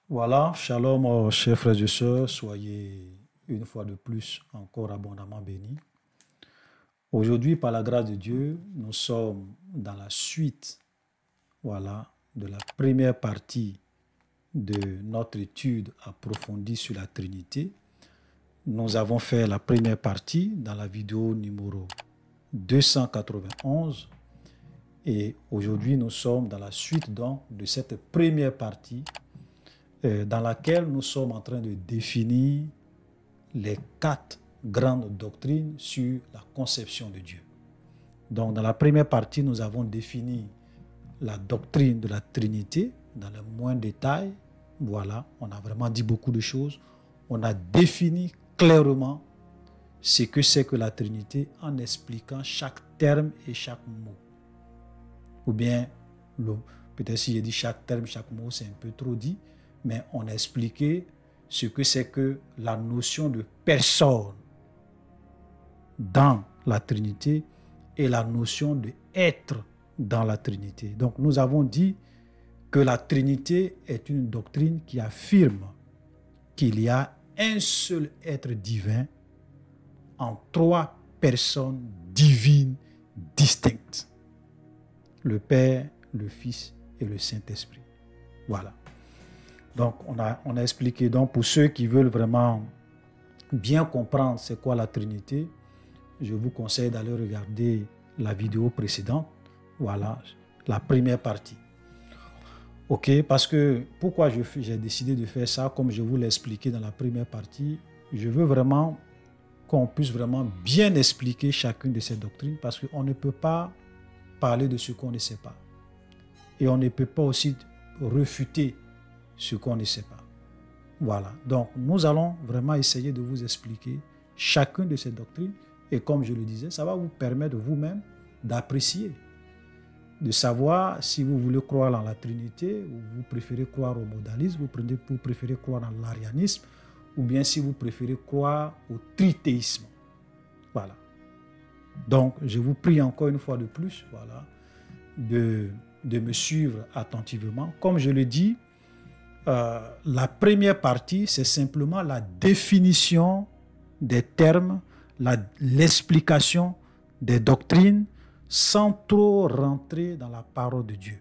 Voilà, shalom, chers frères et sœurs, soyez une fois de plus encore abondamment bénis. Aujourd'hui, par la grâce de Dieu, nous sommes dans la suite, voilà, de la première partie de notre étude approfondie sur la Trinité. Nous avons fait la première partie dans la vidéo numéro 291 et aujourd'hui nous sommes dans la suite donc de cette première partie dans laquelle nous sommes en train de définir les 4 grandes doctrines sur la conception de Dieu. Donc, dans la première partie, nous avons défini la doctrine de la Trinité dans le moindre détail. Voilà, on a vraiment dit beaucoup de choses. On a défini clairement ce que c'est que la Trinité en expliquant chaque terme et chaque mot. Ou bien, peut-être si j'ai dit chaque terme, chaque mot, c'est un peu trop dit, mais on a expliqué ce que c'est que la notion de personne dans la Trinité et la notion de être dans la Trinité. Donc nous avons dit que la Trinité est une doctrine qui affirme qu'il y a un seul être divin en 3 personnes divines distinctes. Le Père, le Fils et le Saint-Esprit. Voilà. Donc, on a expliqué, donc, pour ceux qui veulent vraiment bien comprendre c'est quoi la Trinité, je vous conseille d'aller regarder la vidéo précédente. Voilà, la première partie. Ok, parce que pourquoi j'ai décidé de faire ça, comme je vous l'ai expliqué dans la première partie, je veux vraiment qu'on puisse vraiment bien expliquer chacune de ces doctrines, parce qu'on ne peut pas parler de ce qu'on ne sait pas. Et on ne peut pas aussi refuter ce qu'on ne sait pas. Voilà. Donc, nous allons vraiment essayer de vous expliquer chacune de ces doctrines. Et comme je le disais, ça va vous permettre vous-même d'apprécier, de savoir si vous voulez croire dans la Trinité, ou vous préférez croire au modalisme, vous préférez croire dans l'arianisme, ou bien si vous préférez croire au trithéisme. Voilà. Donc, je vous prie encore une fois de plus, voilà, de me suivre attentivement. Comme je le dis, la première partie, c'est simplement la définition des termes, l'explication des doctrines, sans trop rentrer dans la parole de Dieu.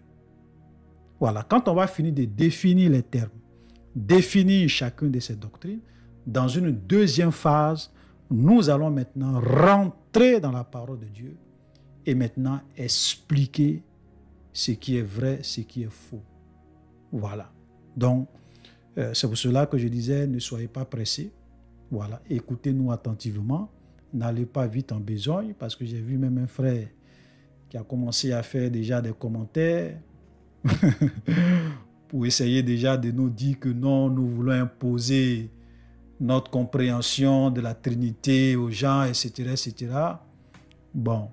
Voilà, quand on va finir de définir les termes, définir chacune de ces doctrines, dans une deuxième phase, nous allons maintenant rentrer dans la parole de Dieu et maintenant expliquer ce qui est vrai, ce qui est faux. Voilà. Donc, c'est pour cela que je disais, ne soyez pas pressés. Voilà, écoutez-nous attentivement. N'allez pas vite en besogne, parce que j'ai vu même un frère qui a commencé à faire déjà des commentaires pour essayer déjà de nous dire que non, nous voulons imposer notre compréhension de la Trinité aux gens, etc., etc. Bon,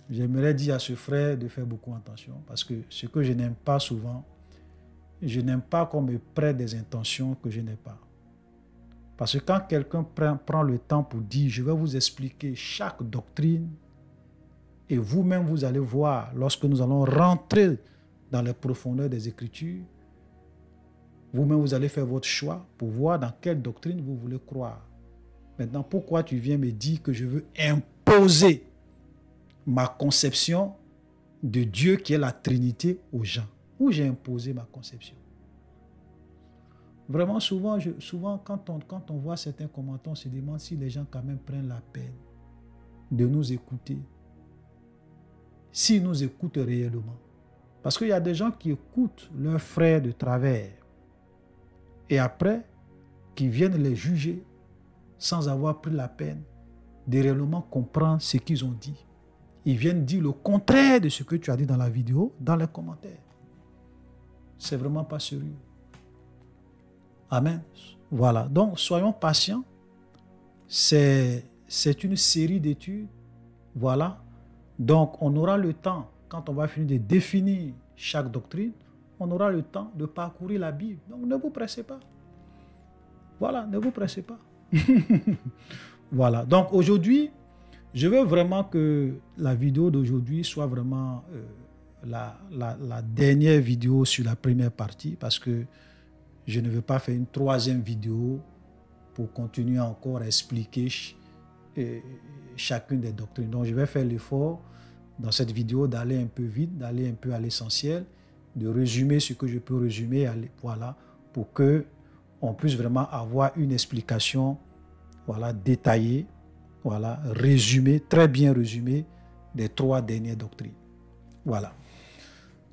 j'aimerais dire à ce frère de faire beaucoup attention, parce que ce que je n'aime pas souvent, je n'aime pas qu'on me prête des intentions que je n'ai pas. Parce que quand quelqu'un prend le temps pour dire, je vais vous expliquer chaque doctrine, et vous-même vous allez voir, lorsque nous allons rentrer dans les profondeurs des Écritures, vous-même vous allez faire votre choix pour voir dans quelle doctrine vous voulez croire. Maintenant, pourquoi tu viens me dire que je veux imposer ma conception de Dieu qui est la Trinité aux gens? Où j'ai imposé ma conception? Vraiment, souvent quand on voit certains commentaires, on se demande si les gens quand même prennent la peine de nous écouter. S'ils nous écoutent réellement. Parce qu'il y a des gens qui écoutent leurs frères de travers et après, qui viennent les juger sans avoir pris la peine de réellement comprendre ce qu'ils ont dit. Ils viennent dire le contraire de ce que tu as dit dans la vidéo, dans les commentaires. C'est vraiment pas sérieux. Amen. Voilà. Donc, soyons patients. C'est une série d'études. Voilà. Donc, on aura le temps, quand on va finir de définir chaque doctrine, on aura le temps de parcourir la Bible. Donc, ne vous pressez pas. Voilà, ne vous pressez pas. Voilà. Donc, aujourd'hui, je veux vraiment que la vidéo d'aujourd'hui soit vraiment la dernière vidéo sur la première partie, parce que je ne veux pas faire une troisième vidéo pour continuer encore à expliquer chacune des doctrines. Donc, je vais faire l'effort dans cette vidéo d'aller un peu vite, d'aller un peu à l'essentiel, de résumer ce que je peux résumer, voilà, pour que on puisse vraiment avoir une explication, voilà, détaillée, voilà, résumée, très bien résumée des 3 dernières doctrines. Voilà.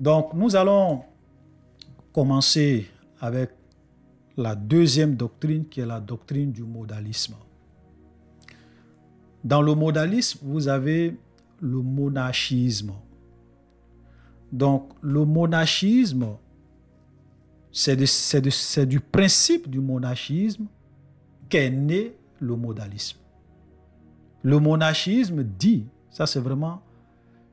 Donc, nous allons commencer avec la deuxième doctrine qui est la doctrine du modalisme. Dans le modalisme, vous avez le monachisme. Donc, le monachisme, c'est du principe du monachisme qu'est né le modalisme. Le monachisme dit, ça c'est vraiment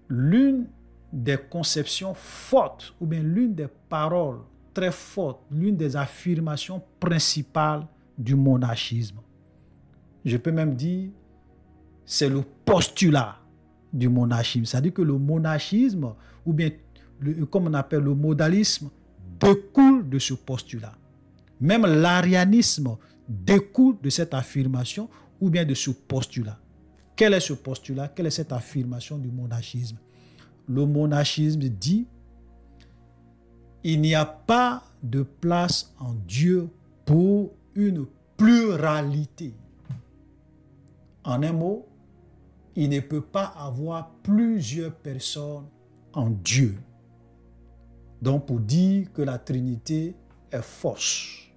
l'une des conceptions fortes, ou bien l'une des paroles très fortes, l'une des affirmations principales du monachisme. Je peux même dire, c'est le postulat du monachisme. C'est-à-dire que le monachisme, ou bien comme on appelle le modalisme, découle de ce postulat. Même l'arianisme découle de cette affirmation ou bien de ce postulat. Quel est ce postulat? Quelle est cette affirmation du monachisme? Le monachisme dit: il n'y a pas de place en Dieu pour une pluralité. En un mot, il ne peut pas avoir plusieurs personnes en Dieu. Donc, pour dire que la Trinité est fausse.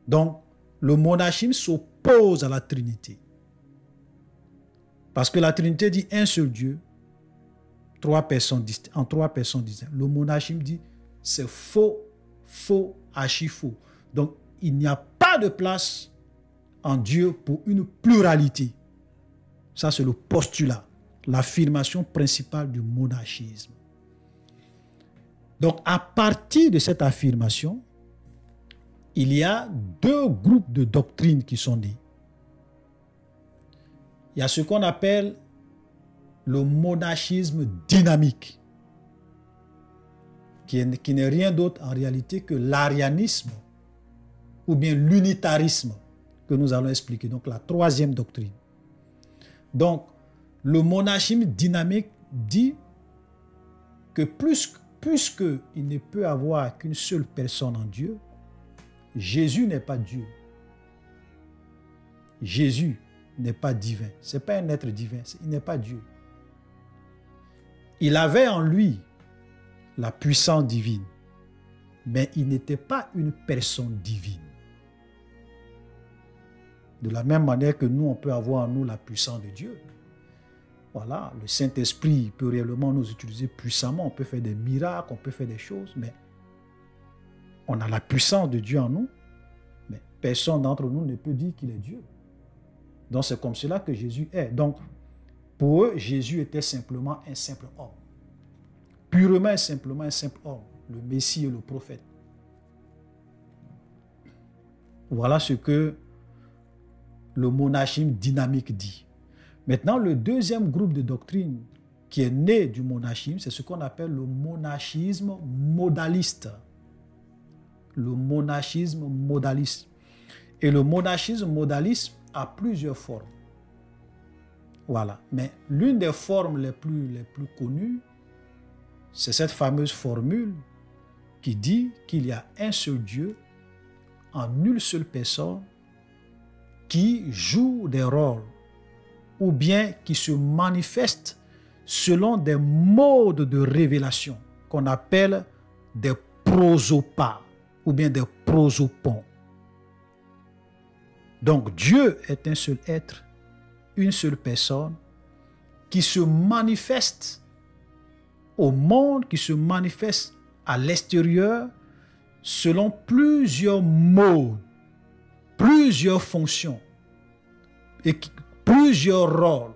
Donc, le monachisme s'oppose à la Trinité. Parce que la Trinité dit un seul Dieu, en 3 personnes distinctes. Le monachisme dit c'est faux, faux, archi faux. Donc, il n'y a pas de place en Dieu pour une pluralité. Ça, c'est le postulat, l'affirmation principale du monachisme. Donc, à partir de cette affirmation, il y a 2 groupes de doctrines qui sont nés. Il y a ce qu'on appelle le monachisme dynamique, qui n'est rien d'autre en réalité que l'arianisme ou bien l'unitarisme que nous allons expliquer. Donc, la 3e doctrine. Donc, le monachisme dynamique dit que puisqu'il ne peut avoir qu'une seule personne en Dieu, Jésus n'est pas Dieu. Jésus n'est pas divin. Ce n'est pas un être divin. Il n'est pas Dieu. Il avait en lui la puissance divine, mais il n'était pas une personne divine. De la même manière que nous, on peut avoir en nous la puissance de Dieu. Voilà, le Saint-Esprit peut réellement nous utiliser puissamment. On peut faire des miracles, on peut faire des choses, mais on a la puissance de Dieu en nous, mais personne d'entre nous ne peut dire qu'il est Dieu. Donc c'est comme cela que Jésus est. Donc pour eux, Jésus était simplement un simple homme. Purement et simplement un simple homme, le Messie et le prophète. Voilà ce que le monachisme dynamique dit. Maintenant, le 2e groupe de doctrine qui est né du monachisme, c'est ce qu'on appelle le monachisme modaliste. Le monachisme modaliste. Et le monachisme modaliste a plusieurs formes. Voilà. Mais l'une des formes les plus connues, c'est cette fameuse formule qui dit qu'il y a un seul Dieu en une seule personne qui joue des rôles ou bien qui se manifeste selon des modes de révélation qu'on appelle des prosopas ou bien des prosopons. Donc Dieu est un seul être, une seule personne qui se manifeste au monde, qui se manifeste à l'extérieur selon plusieurs modes, plusieurs fonctions et plusieurs rôles.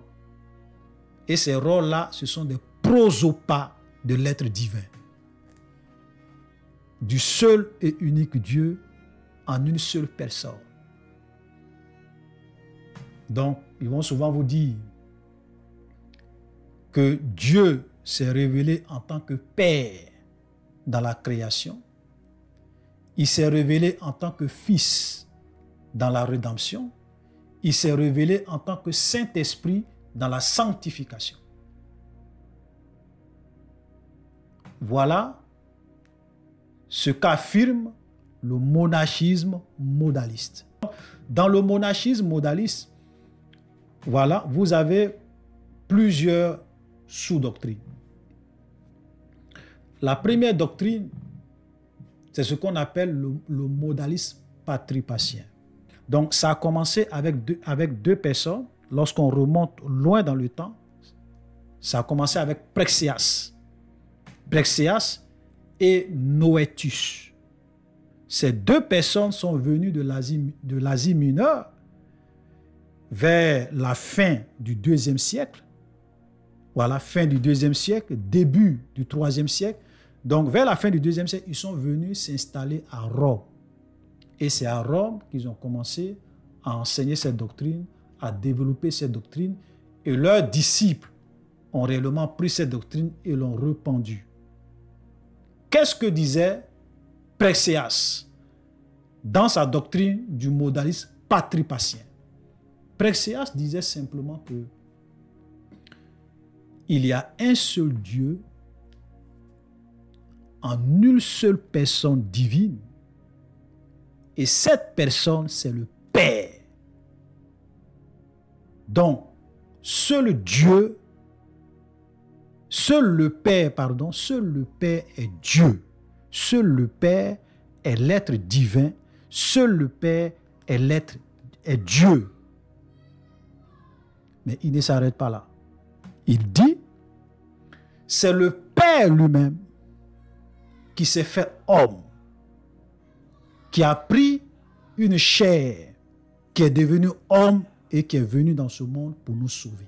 Et ces rôles-là, ce sont des prosopas de l'être divin. Du seul et unique Dieu en une seule personne. Donc, ils vont souvent vous dire que Dieu s'est révélé en tant que Père dans la création Il s'est révélé en tant que Fils dans la rédemption. Il s'est révélé en tant que Saint-Esprit dans la sanctification. Voilà ce qu'affirme le monachisme modaliste. Dans le monachisme modaliste, voilà, vous avez plusieurs sous-doctrines. La première doctrine, c'est ce qu'on appelle le modalisme patripatien. Donc, ça a commencé avec deux personnes. Lorsqu'on remonte loin dans le temps, ça a commencé avec Praxéas. Praxéas et Noétus. Ces deux personnes sont venues de l'Asie mineure vers la fin du IIe siècle. Voilà, fin du IIe siècle, début du IIIe siècle. Donc, vers la fin du IIe siècle, ils sont venus s'installer à Rome. Et c'est à Rome qu'ils ont commencé à enseigner cette doctrine, à développer cette doctrine. Et leurs disciples ont réellement pris cette doctrine et l'ont répandue. Qu'est-ce que disait Praxéas dans sa doctrine du modalisme patripatien? Praxéas disait simplement que il y a un seul Dieu en une seule personne divine, et cette personne, c'est le Père. Donc, seul Dieu, seul le Père est Dieu. Seul le Père est l'être divin. Seul le Père est Dieu. Mais il ne s'arrête pas là. Il dit, c'est le Père lui-même qui s'est fait homme, qui a pris une chair, qui est devenu homme et qui est venu dans ce monde pour nous sauver.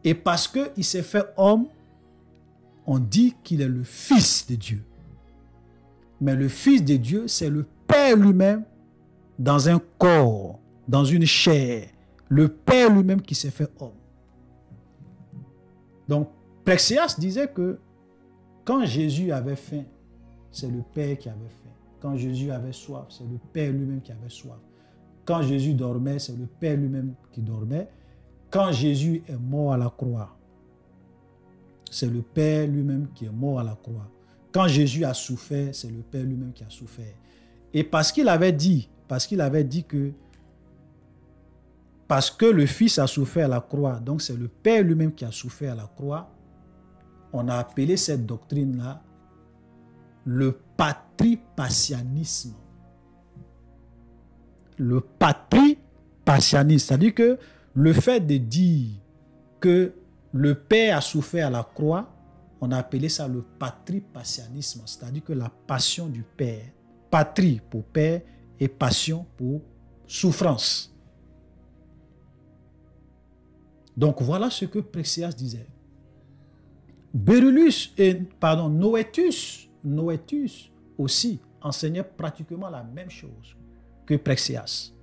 Et parce qu'il s'est fait homme, on dit qu'il est le Fils de Dieu. Mais le Fils de Dieu, c'est le Père lui-même dans un corps, dans une chair. Le Père lui-même qui s'est fait homme. Donc, Praxéas disait que quand Jésus avait faim, c'est le Père qui avait faim. Quand Jésus avait soif, c'est le Père lui-même qui avait soif. Quand Jésus dormait, c'est le Père lui-même qui dormait. Quand Jésus est mort à la croix, c'est le Père lui-même qui est mort à la croix. Quand Jésus a souffert, c'est le Père lui-même qui a souffert. Et parce qu'il avait dit que parce que le Fils a souffert à la croix, donc c'est le Père lui-même qui a souffert à la croix, on a appelé cette doctrine-là le patripatianisme. Le patripatianisme, c'est-à-dire que le fait de dire que le Père a souffert à la croix, on a appelé ça le patripatianisme, c'est-à-dire que la passion du Père, patrie pour Père et passion pour souffrance. Donc voilà ce que Praxéas disait. Noétus aussi enseignait pratiquement la même chose que Praxéas.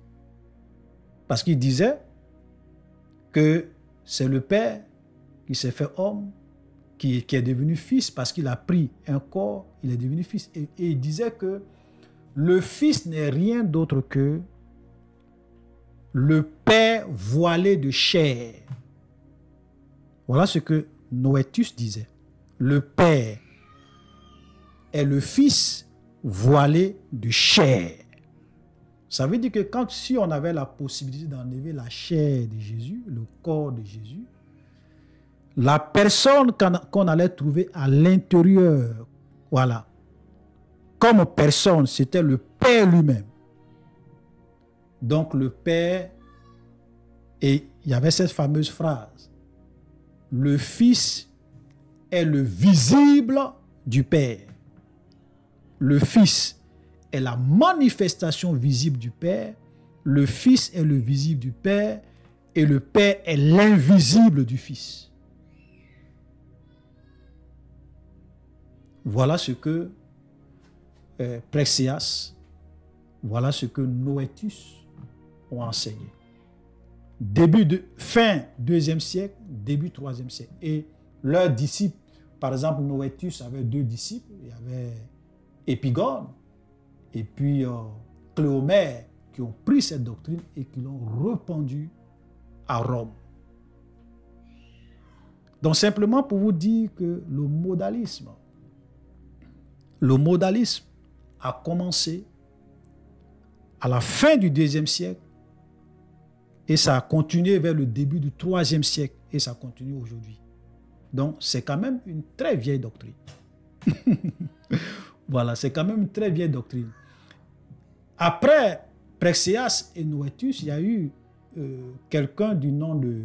Parce qu'il disait que c'est le Père qui s'est fait homme, qui est devenu fils parce qu'il a pris un corps, il est devenu fils. Et il disait que le Fils n'est rien d'autre que le Père voilé de chair. Voilà ce que Noétus disait. Le Père est le Fils voilé de chair. Ça veut dire que si on avait la possibilité d'enlever la chair de Jésus, le corps de Jésus, la personne qu'on allait trouver à l'intérieur, voilà, comme personne, c'était le Père lui-même. Donc le Père, et il y avait cette fameuse phrase, le Fils est le visible du Père. Le Fils est la manifestation visible du Père, le Fils est le visible du Père, et le Père est l'invisible du Fils. Voilà ce que Praxéas, voilà ce que Noétus ont enseigné. Fin 2e siècle, début 3e siècle. Et leurs disciples, par exemple, Noétus avait 2 disciples. Il y avait Épigone et puis Cléomère qui ont pris cette doctrine et qui l'ont répandue à Rome. Donc simplement pour vous dire que le modalisme a commencé à la fin du IIe siècle et ça a continué vers le début du IIIe siècle et ça continue aujourd'hui. Donc c'est quand même une très vieille doctrine. Voilà, c'est quand même une très vieille doctrine. Après Praxéas et Noétus, il y a eu quelqu'un du nom de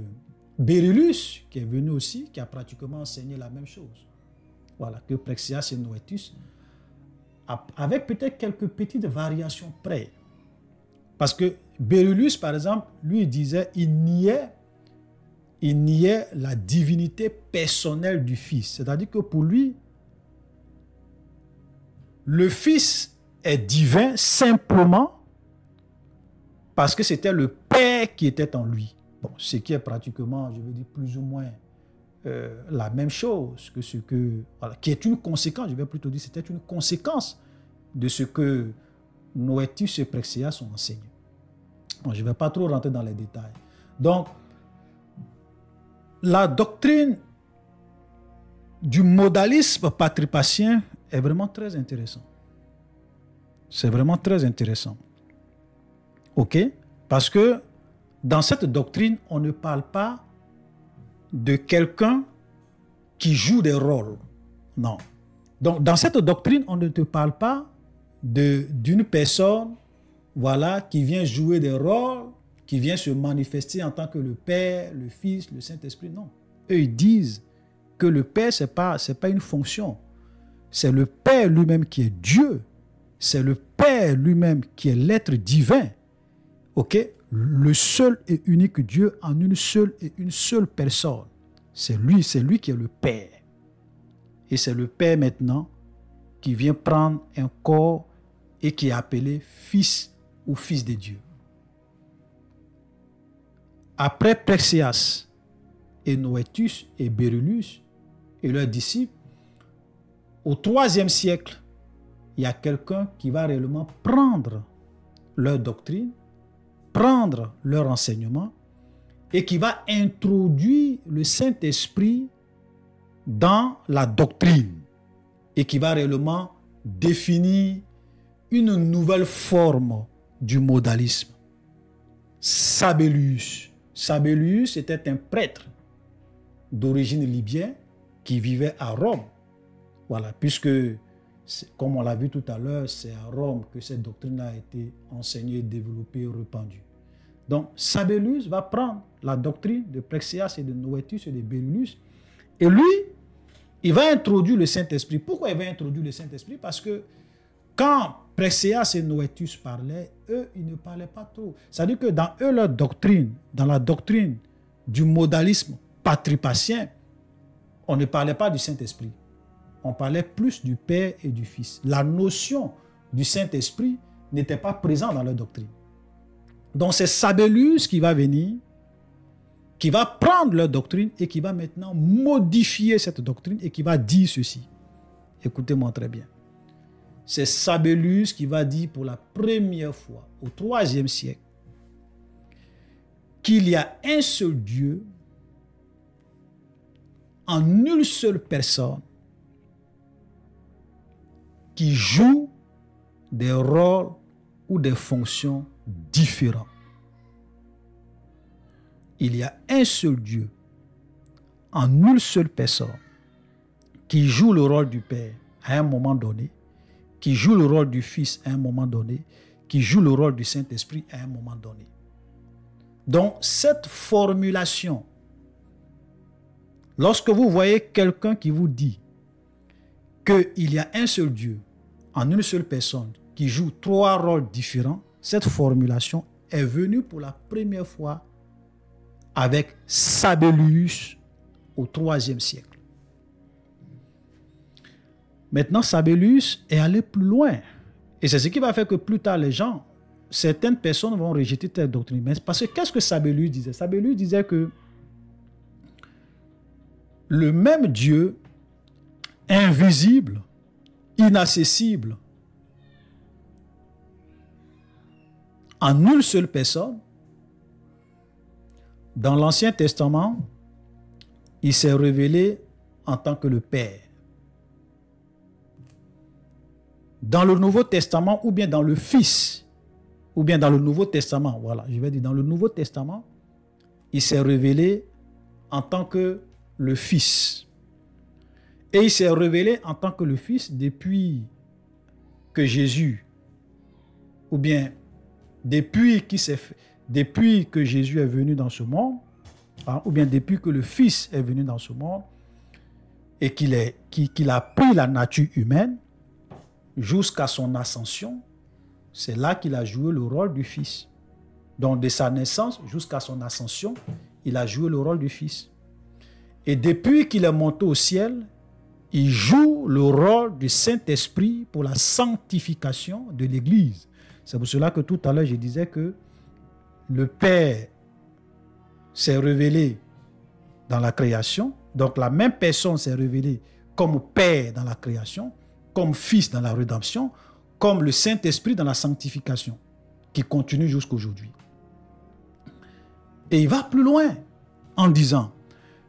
Béryllus qui est venu aussi, qui a pratiquement enseigné la même chose. Voilà, que Praxéas et Noétus, avec peut-être quelques petites variations près. Parce que Béryllus, par exemple, lui disait, il niait la divinité personnelle du Fils. C'est-à-dire que pour lui, le Fils est divin simplement parce que c'était le Père qui était en lui. Bon, ce qui est pratiquement, je veux dire, plus ou moins la même chose que ce que... Voilà, qui est une conséquence, je vais plutôt dire, c'était une conséquence de ce que Noétus et Praxéas ont enseigné. Bon, je ne vais pas trop rentrer dans les détails. Donc, la doctrine du modalisme patripatien est vraiment très intéressante. C'est vraiment très intéressant. OK? Parce que dans cette doctrine, on ne parle pas de quelqu'un qui joue des rôles. Non. Donc, dans cette doctrine, on ne te parle pas d'une personne, voilà, qui vient jouer des rôles, qui vient se manifester en tant que le Père, le Fils, le Saint-Esprit. Non. Eux, ils disent que le Père, ce n'est pas une fonction. C'est le Père lui-même qui est Dieu. C'est le Père lui-même qui est l'être divin. OK? Le seul et unique Dieu en une seule personne. C'est lui qui est le Père. Et c'est le Père maintenant qui vient prendre un corps et qui est appelé Fils ou Fils de Dieu. Après Praxéas et Noétus et Béryllus et leurs disciples, au IIIe siècle, il y a quelqu'un qui va réellement prendre leur doctrine, prendre leur enseignement et qui va introduire le Saint-Esprit dans la doctrine et qui va réellement définir une nouvelle forme du modalisme. Sabellius. Sabellius était un prêtre d'origine libyenne qui vivait à Rome. Voilà, puisque, comme on l'a vu tout à l'heure, c'est à Rome que cette doctrine a été enseignée, développée, répandue. Donc, Sabellius va prendre la doctrine de Praxéas et de Noétus et de Béryllus et lui, il va introduire le Saint-Esprit. Pourquoi il va introduire le Saint-Esprit? Parce que quand Praxéas et Noétus parlaient, eux, ils ne parlaient pas trop. C'est-à-dire que dans eux, leur doctrine, dans la doctrine du modalisme patripatien, on ne parlait pas du Saint-Esprit. On parlait plus du Père et du Fils. La notion du Saint-Esprit n'était pas présente dans leur doctrine. Donc c'est Sabellius qui va venir, qui va prendre leur doctrine et qui va maintenant modifier cette doctrine et qui va dire ceci. Écoutez-moi très bien. C'est Sabellius qui va dire pour la première fois au IIIe siècle qu'il y a un seul Dieu en une seule personne qui joue des rôles ou des fonctions différents. Il y a un seul Dieu en une seule personne qui joue le rôle du Père à un moment donné, qui joue le rôle du Fils à un moment donné, qui joue le rôle du Saint-Esprit à un moment donné. Donc, cette formulation, lorsque vous voyez quelqu'un qui vous dit qu'il y a un seul Dieu en une seule personne qui joue trois rôles différents, cette formulation est venue pour la première fois avec Sabellius au IIIe siècle. Maintenant, Sabellius est allé plus loin. Et c'est ce qui va faire que plus tard, certaines personnes vont rejeter cette doctrine. Mais parce que qu'est-ce que Sabellius disait? Sabellius disait que le même Dieu, invisible, inaccessible, en une seule personne. Dans l'Ancien Testament, il s'est révélé en tant que le Père. Dans le Nouveau Testament, ou bien dans le Fils, ou bien dans le Nouveau Testament, voilà, je vais dire dans le Nouveau Testament, il s'est révélé en tant que le Fils. Et il s'est révélé en tant que le Fils depuis que Jésus, ou bien depuis que Jésus est venu dans ce monde, ou bien depuis que le Fils est venu dans ce monde, et qu'il a pris la nature humaine, jusqu'à son ascension, c'est là qu'il a joué le rôle du Fils. Donc de sa naissance jusqu'à son ascension, il a joué le rôle du Fils. Et depuis qu'il est monté au ciel, il joue le rôle du Saint-Esprit pour la sanctification de l'Église. C'est pour cela que tout à l'heure je disais que le Père s'est révélé dans la création. Donc la même personne s'est révélée comme Père dans la création, comme Fils dans la rédemption, comme le Saint-Esprit dans la sanctification, qui continue jusqu'à aujourd'hui. Et il va plus loin en disant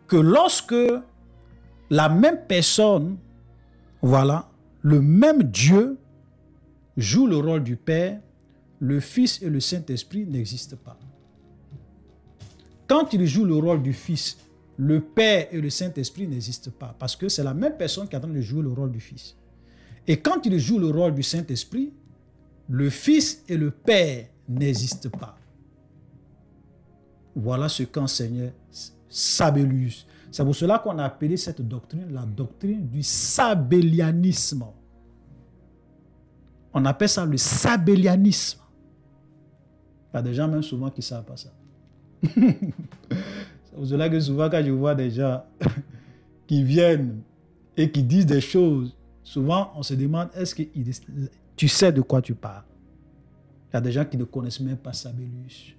que lorsque la même personne, voilà, le même Dieu joue le rôle du Père, le Fils et le Saint-Esprit n'existent pas. Quand il joue le rôle du Fils, le Père et le Saint-Esprit n'existent pas, parce que c'est la même personne qui est en train de jouer le rôle du Fils. Et quand il joue le rôle du Saint-Esprit, le Fils et le Père n'existent pas. Voilà ce qu'enseignait Sabellius. C'est pour cela qu'on a appelé cette doctrine la doctrine du sabellianisme. On appelle ça le sabellianisme. Il y a des gens même souvent qui ne savent pas ça. C'est pour cela que souvent quand je vois des gens qui viennent et qui disent des choses, souvent on se demande, est-ce que tu sais de quoi tu parles? Il y a des gens qui ne connaissent même pas Sabellius.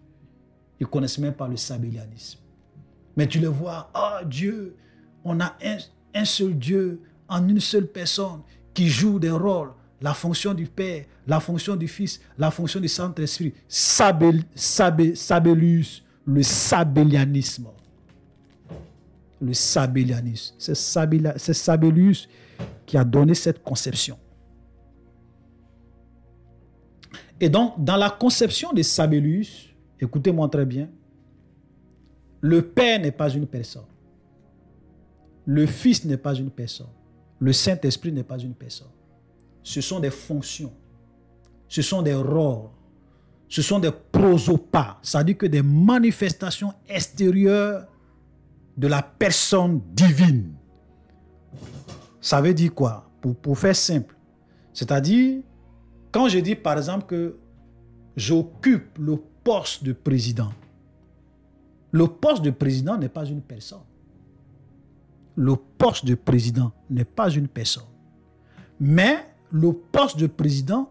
Ils ne connaissent même pas le sabellianisme. Mais tu le vois, oh Dieu, on a un seul Dieu en une seule personne qui joue des rôles, la fonction du Père, la fonction du Fils, la fonction du Saint-Esprit. Sabellius, le sabellianisme. Le sabellianisme. C'est Sabellius qui a donné cette conception. Et donc, dans la conception de Sabellius, écoutez-moi très bien, le Père n'est pas une personne. Le Fils n'est pas une personne. Le Saint-Esprit n'est pas une personne. Ce sont des fonctions. Ce sont des rôles. Ce sont des prosopas. C'est-à-dire que des manifestations extérieures de la personne divine. Ça veut dire quoi? Pour faire simple. C'est-à-dire, quand je dis par exemple que j'occupe le poste de président, le poste de président n'est pas une personne. Le poste de président n'est pas une personne. Mais le poste de président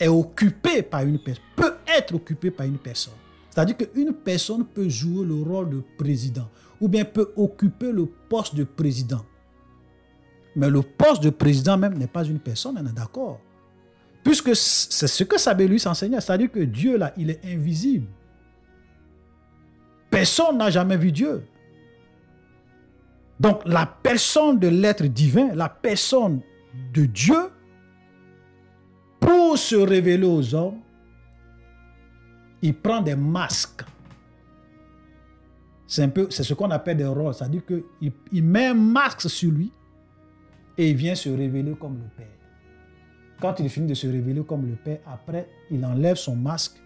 est occupé par une personne, peut être occupé par une personne. C'est-à-dire qu'une personne peut jouer le rôle de président ou bien peut occuper le poste de président. Mais le poste de président même n'est pas une personne, on est d'accord. Puisque c'est ce que Sabellius enseignait, c'est-à-dire que Dieu là, il est invisible. Personne n'a jamais vu Dieu. Donc la personne de l'être divin, la personne de Dieu, pour se révéler aux hommes, il prend des masques. C'est ce qu'on appelle des rôles, c'est-à-dire qu'il met un masque sur lui et il vient se révéler comme le Père. Quand il finit de se révéler comme le Père, après, il enlève son masque,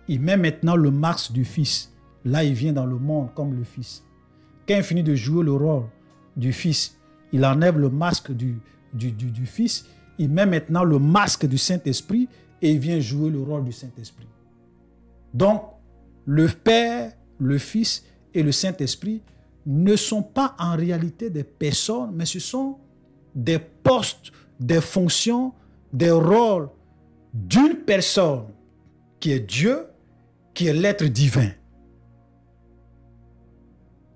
il met maintenant le masque du Fils. Là, il vient dans le monde comme le Fils. Quand il finit de jouer le rôle du Fils, il enlève le masque du Fils, il met maintenant le masque du Saint-Esprit et il vient jouer le rôle du Saint-Esprit. Donc, le Père, le Fils et le Saint-Esprit ne sont pas en réalité des personnes, mais ce sont des postes, des fonctions, des rôles d'une personne qui est Dieu, qui est l'être divin,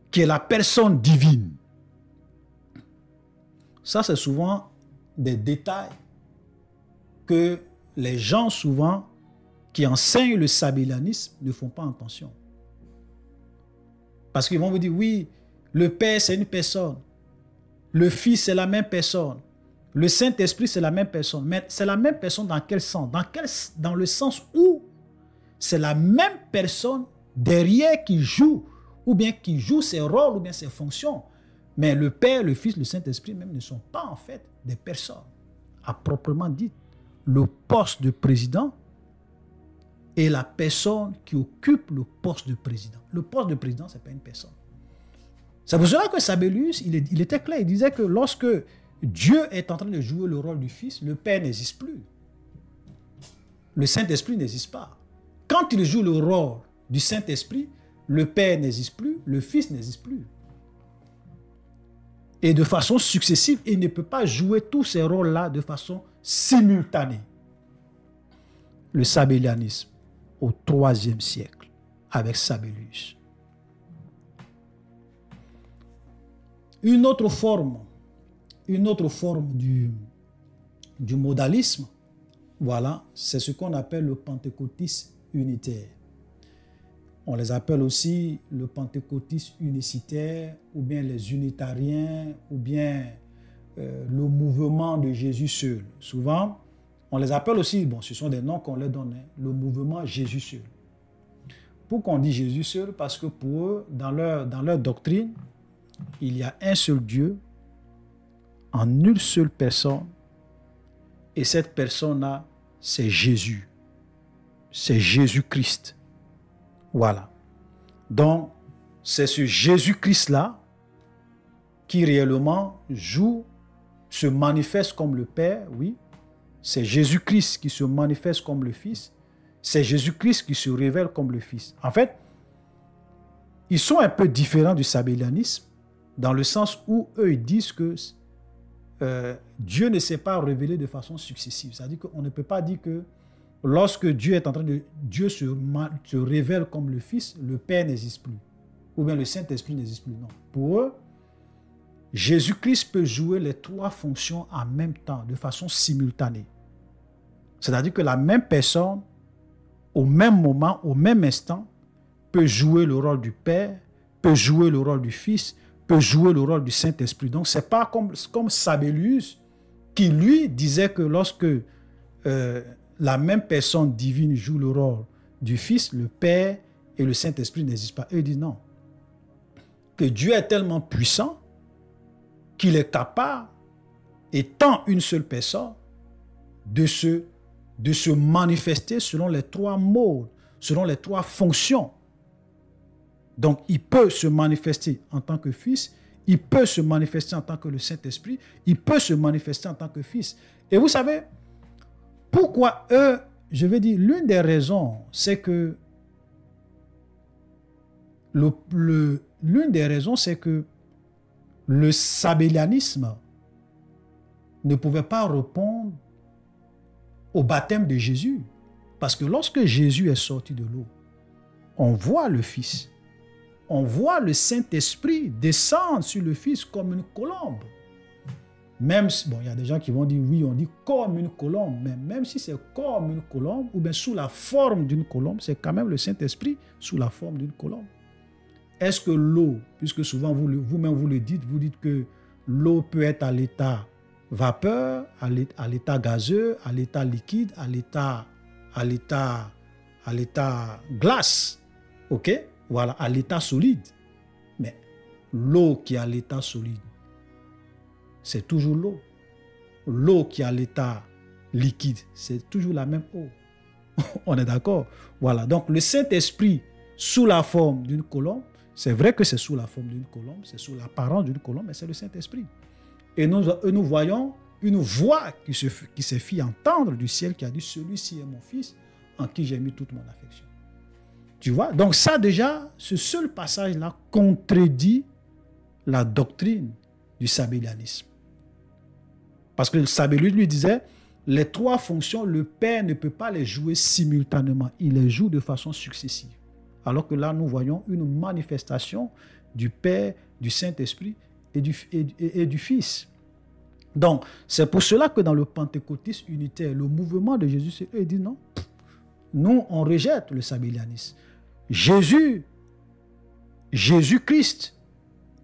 qui est la personne divine. Ça, c'est souvent des détails que les gens souvent qui enseignent le sabellianisme ne font pas attention. Parce qu'ils vont vous dire, oui, le Père, c'est une personne. Le Fils, c'est la même personne. Le Saint-Esprit, c'est la même personne. Mais c'est la même personne dans quel sens? Dans le sens où c'est la même personne derrière qui joue, ou bien qui joue ses rôles, ou bien ses fonctions. Mais le Père, le Fils, le Saint-Esprit même ne sont pas en fait des personnes à proprement dit. Le poste de président est la personne qui occupe le poste de président. Le poste de président, ce n'est pas une personne. C'est pour cela que Sabellius, il était clair. Il disait que lorsque Dieu est en train de jouer le rôle du Fils, le Père n'existe plus. Le Saint-Esprit n'existe pas. Quand il joue le rôle du Saint-Esprit, le Père n'existe plus, le Fils n'existe plus. Et de façon successive, il ne peut pas jouer tous ces rôles-là de façon simultanée. Le sabellianisme au IIIe siècle, avec Sabellius. Une autre forme du modalisme, voilà, c'est ce qu'on appelle le pentecôtisme unitaire. On les appelle aussi le pentecôtisme unicitaire, ou bien les unitariens, ou bien le mouvement de Jésus seul. Souvent, on les appelle aussi, bon, ce sont des noms qu'on leur donne, hein, le mouvement Jésus seul. Pourquoi on dit Jésus seul? Parce que pour eux, dans leur doctrine, il y a un seul Dieu, en une seule personne, et cette personne-là, c'est Jésus. C'est Jésus-Christ. Voilà. Donc, c'est ce Jésus-Christ-là qui réellement joue, se manifeste comme le Père, oui. C'est Jésus-Christ qui se manifeste comme le Fils. C'est Jésus-Christ qui se révèle comme le Fils. En fait, ils sont un peu différents du sabellianisme dans le sens où eux, ils disent que Dieu ne s'est pas révélé de façon successive. C'est-à-dire qu'on ne peut pas dire que lorsque Dieu est en train de... Dieu se révèle comme le Fils, le Père n'existe plus. Ou bien le Saint-Esprit n'existe plus. Non. Pour eux, Jésus-Christ peut jouer les trois fonctions en même temps, de façon simultanée. C'est-à-dire que la même personne, au même moment, au même instant, peut jouer le rôle du Père, peut jouer le rôle du Fils, peut jouer le rôle du Saint-Esprit. Donc, ce n'est pas comme Sabellius qui, lui, disait que lorsque la même personne divine joue le rôle du Fils, le Père et le Saint-Esprit n'existent pas. Eux disent non. Que Dieu est tellement puissant qu'il est capable, étant une seule personne, de se manifester selon les trois modes, selon les trois fonctions. Donc, il peut se manifester en tant que Fils, il peut se manifester en tant que le Saint-Esprit, il peut se manifester en tant que Fils. Et vous savez, pourquoi eux, je vais dire, l'une des raisons, c'est que l'une des raisons, c'est que le sabellianisme ne pouvait pas répondre au baptême de Jésus. Parce que lorsque Jésus est sorti de l'eau, on voit le Fils. On voit le Saint-Esprit descendre sur le Fils comme une colombe. Même si, bon, il y a des gens qui vont dire, oui, on dit comme une colombe, mais même si c'est comme une colombe, ou bien sous la forme d'une colombe, c'est quand même le Saint-Esprit sous la forme d'une colombe. Est-ce que l'eau, puisque souvent vous-même vous le dites, vous dites que l'eau peut être à l'état vapeur, à l'état gazeux, à l'état liquide, à l'état glace, ok? Voilà, à l'état solide. Mais l'eau qui est à l'état solide, c'est toujours l'eau. L'eau qui est à l'état liquide, c'est toujours la même eau. On est d'accord? Voilà, donc le Saint-Esprit sous la forme d'une colombe, c'est vrai que c'est sous la forme d'une colombe, c'est sous l'apparence d'une colombe, mais c'est le Saint-Esprit. Et nous voyons une voix qui s'est fait entendre du ciel qui a dit « Celui-ci est mon fils en qui j'ai mis toute mon affection ». Tu vois? Donc ça déjà, ce seul passage-là contredit la doctrine du sabellianisme. Parce que le Sabellius lui disait, les trois fonctions, le Père ne peut pas les jouer simultanément. Il les joue de façon successive. Alors que là, nous voyons une manifestation du Père, du Saint-Esprit et du Fils. Donc, c'est pour cela que dans le pentecôtisme unitaire, le mouvement de Jésus, eux disent non, nous, on rejette le sabellianisme. Jésus-Christ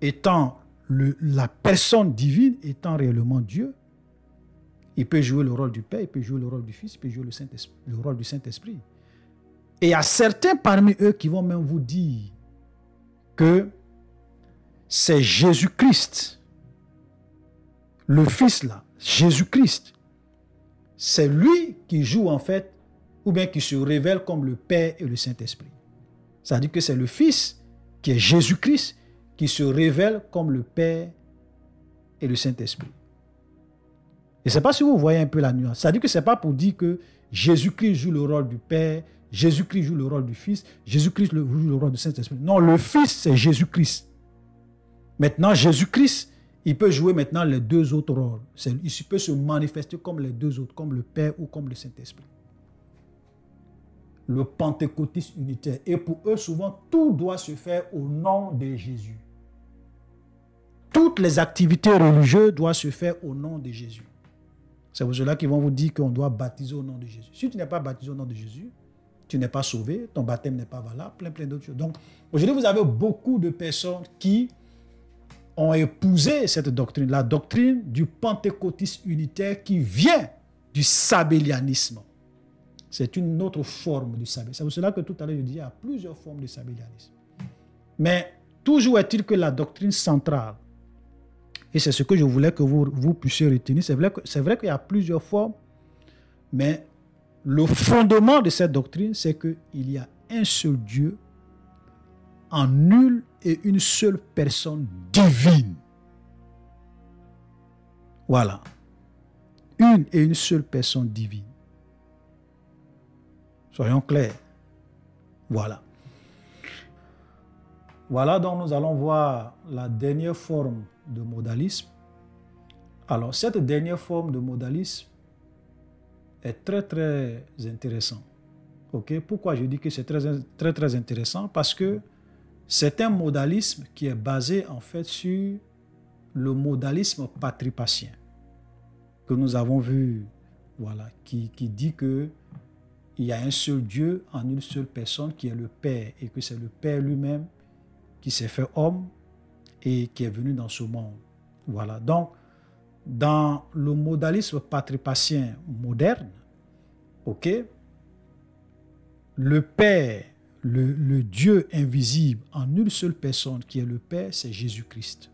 étant la personne divine, étant réellement Dieu, il peut jouer le rôle du Père, il peut jouer le rôle du Fils, il peut jouer le rôle du Saint-Esprit. Et il y a certains parmi eux qui vont même vous dire que c'est Jésus-Christ, le Fils là, Jésus-Christ, c'est lui qui joue en fait, ou bien qui se révèle comme le Père et le Saint-Esprit. C'est-à-dire que c'est le Fils, qui est Jésus-Christ, qui se révèle comme le Père et le Saint-Esprit. Et je ne sais pas si vous voyez un peu la nuance. C'est-à-dire que ce n'est pas pour dire que Jésus-Christ joue le rôle du Père, Jésus-Christ joue le rôle du Fils, Jésus-Christ joue le rôle du Saint-Esprit. Non, le Fils, c'est Jésus-Christ. Maintenant, Jésus-Christ, il peut jouer maintenant les deux autres rôles. Il peut se manifester comme les deux autres, comme le Père ou comme le Saint-Esprit. Le pentecôtiste unitaire. Et pour eux, souvent, tout doit se faire au nom de Jésus. Toutes les activités religieuses doivent se faire au nom de Jésus. C'est pour cela qu'ils vont vous dire qu'on doit baptiser au nom de Jésus. Si tu n'es pas baptisé au nom de Jésus, tu n'es pas sauvé, ton baptême n'est pas valable, plein d'autres choses. Donc, aujourd'hui, vous avez beaucoup de personnes qui ont épousé cette doctrine, la doctrine du pentecôtisme unitaire qui vient du sabellianisme. C'est une autre forme du sabellianisme. C'est pour cela que tout à l'heure, je disais, il y a plusieurs formes de sabellianisme. Mais toujours est-il que la doctrine centrale, et c'est ce que je voulais que vous puissiez retenir, c'est vrai qu'il y a plusieurs formes, mais le fondement de cette doctrine, c'est qu'il y a un seul Dieu en une et une seule personne divine. Voilà. Une et une seule personne divine. Soyons clairs. Voilà. Voilà, donc nous allons voir la dernière forme de modalisme. Alors, cette dernière forme de modalisme est très intéressant. Okay? Pourquoi je dis que c'est très intéressant? Parce que c'est un modalisme qui est basé en fait sur le modalisme patripatien que nous avons vu, voilà, qui dit que il y a un seul Dieu en une seule personne qui est le Père et que c'est le Père lui-même qui s'est fait homme et qui est venu dans ce monde. Voilà. Donc, dans le modalisme patripatien moderne, ok, le Père, le Dieu invisible en une seule personne qui est le Père, c'est Jésus-Christ.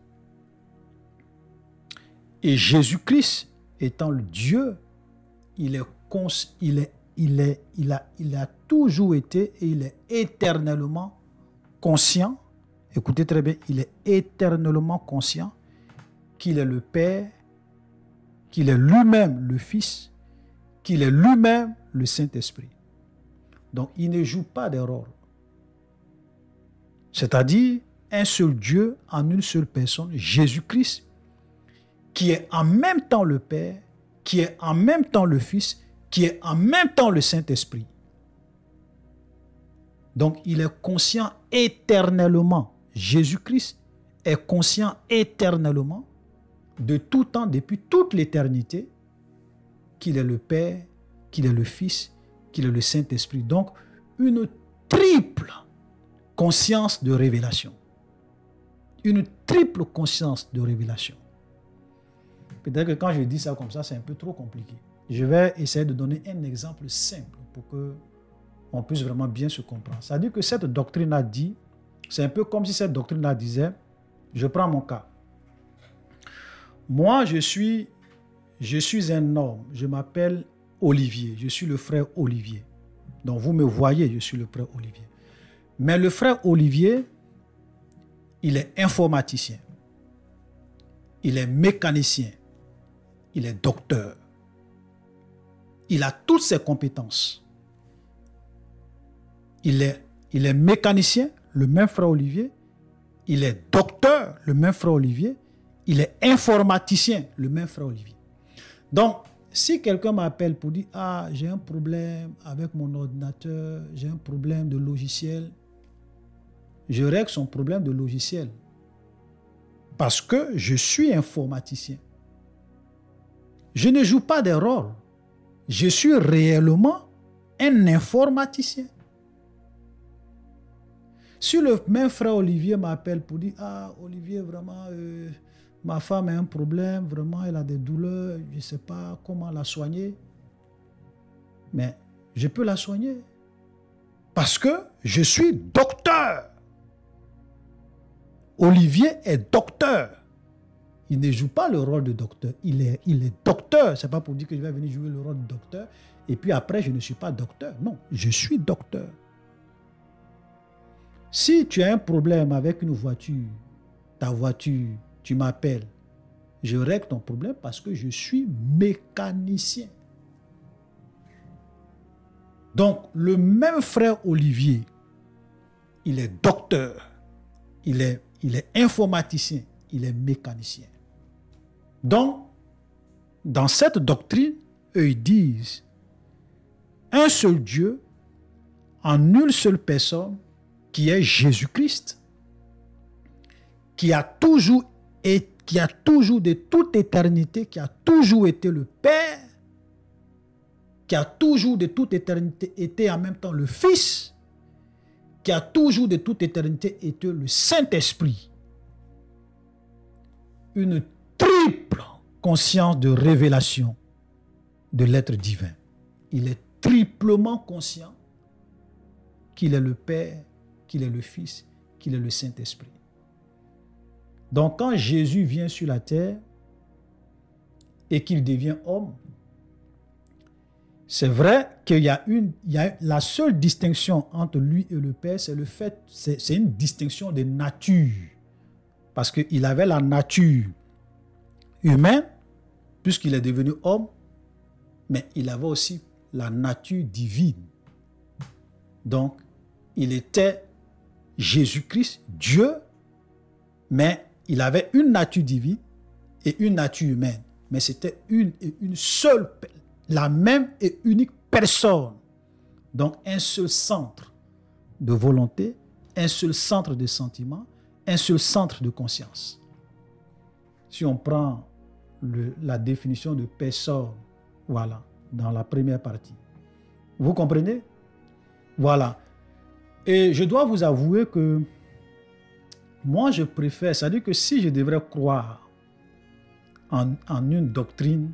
Et Jésus-Christ étant le Dieu, il a toujours été et il est éternellement conscient. Écoutez très bien, il est éternellement conscient qu'il est le Père, qu'il est lui-même le Fils, qu'il est lui-même le Saint-Esprit. Donc, il ne joue pas des rôles. C'est-à-dire un seul Dieu en une seule personne, Jésus-Christ, qui est en même temps le Père, qui est en même temps le Fils, qui est en même temps le Saint-Esprit. Donc, il est conscient éternellement. Jésus-Christ est conscient éternellement de tout temps, depuis toute l'éternité, qu'il est le Père, qu'il est le Fils, qu'il est le Saint-Esprit. Donc, une triple conscience de révélation. Une triple conscience de révélation. Peut-être que quand je dis ça comme ça, c'est un peu trop compliqué. Je vais essayer de donner un exemple simple pour qu'on puisse vraiment bien se comprendre. C'est-à-dire que cette doctrine a dit, c'est un peu comme si cette doctrine-là disait, je prends mon cas. Moi, je suis un homme, je m'appelle Olivier, je suis le frère Olivier. Donc, vous me voyez, je suis le frère Olivier. Mais le frère Olivier, il est informaticien, il est mécanicien, il est docteur. Il a toutes ses compétences. Il est mécanicien, le même frère Olivier. Il est docteur, le même frère Olivier. Il est informaticien, le même frère Olivier. Donc, si quelqu'un m'appelle pour dire « Ah, j'ai un problème avec mon ordinateur, j'ai un problème de logiciel », je règle son problème de logiciel parce que je suis informaticien. Je ne joue pas des rôles. Je suis réellement un informaticien. Si le même frère Olivier m'appelle pour dire, ah Olivier, vraiment, ma femme a un problème, vraiment, elle a des douleurs, je ne sais pas comment la soigner. Mais je peux la soigner. Parce que je suis docteur. Olivier est docteur. Il ne joue pas le rôle de docteur. Il est docteur. Ce n'est pas pour dire que je vais venir jouer le rôle de docteur. Et puis après, je ne suis pas docteur. Non, je suis docteur. Si tu as un problème avec une voiture, ta voiture, tu m'appelles. Je règle ton problème parce que je suis mécanicien. Donc, le même frère Olivier, il est docteur, il est informaticien, il est mécanicien. Donc, dans cette doctrine, eux, ils disent un seul Dieu en une seule personne qui est Jésus-Christ, qui a toujours de toute éternité, qui a toujours été le Père, qui a toujours de toute éternité été en même temps le Fils, qui a toujours de toute éternité été le Saint-Esprit. Une triple conscience de révélation de l'être divin. Il est triplement conscient qu'il est le Père, qu'il est le Fils, qu'il est le Saint-Esprit. Donc quand Jésus vient sur la terre et qu'il devient homme, c'est vrai qu'il y a la seule distinction entre lui et le Père, c'est une distinction de nature. Parce qu'il avait la nature humaine, puisqu'il est devenu homme, mais il avait aussi la nature divine. Donc, il était Jésus-Christ, Dieu, mais il avait une nature divine et une nature humaine. Mais c'était une seule, la même et unique personne. Donc, un seul centre de volonté, un seul centre de sentiment, un seul centre de conscience. Si on prend la définition de personne, voilà, dans la première partie. Vous comprenez? Voilà. Et je dois vous avouer que moi, je préfère, c'est-à-dire que si je devrais croire en une doctrine,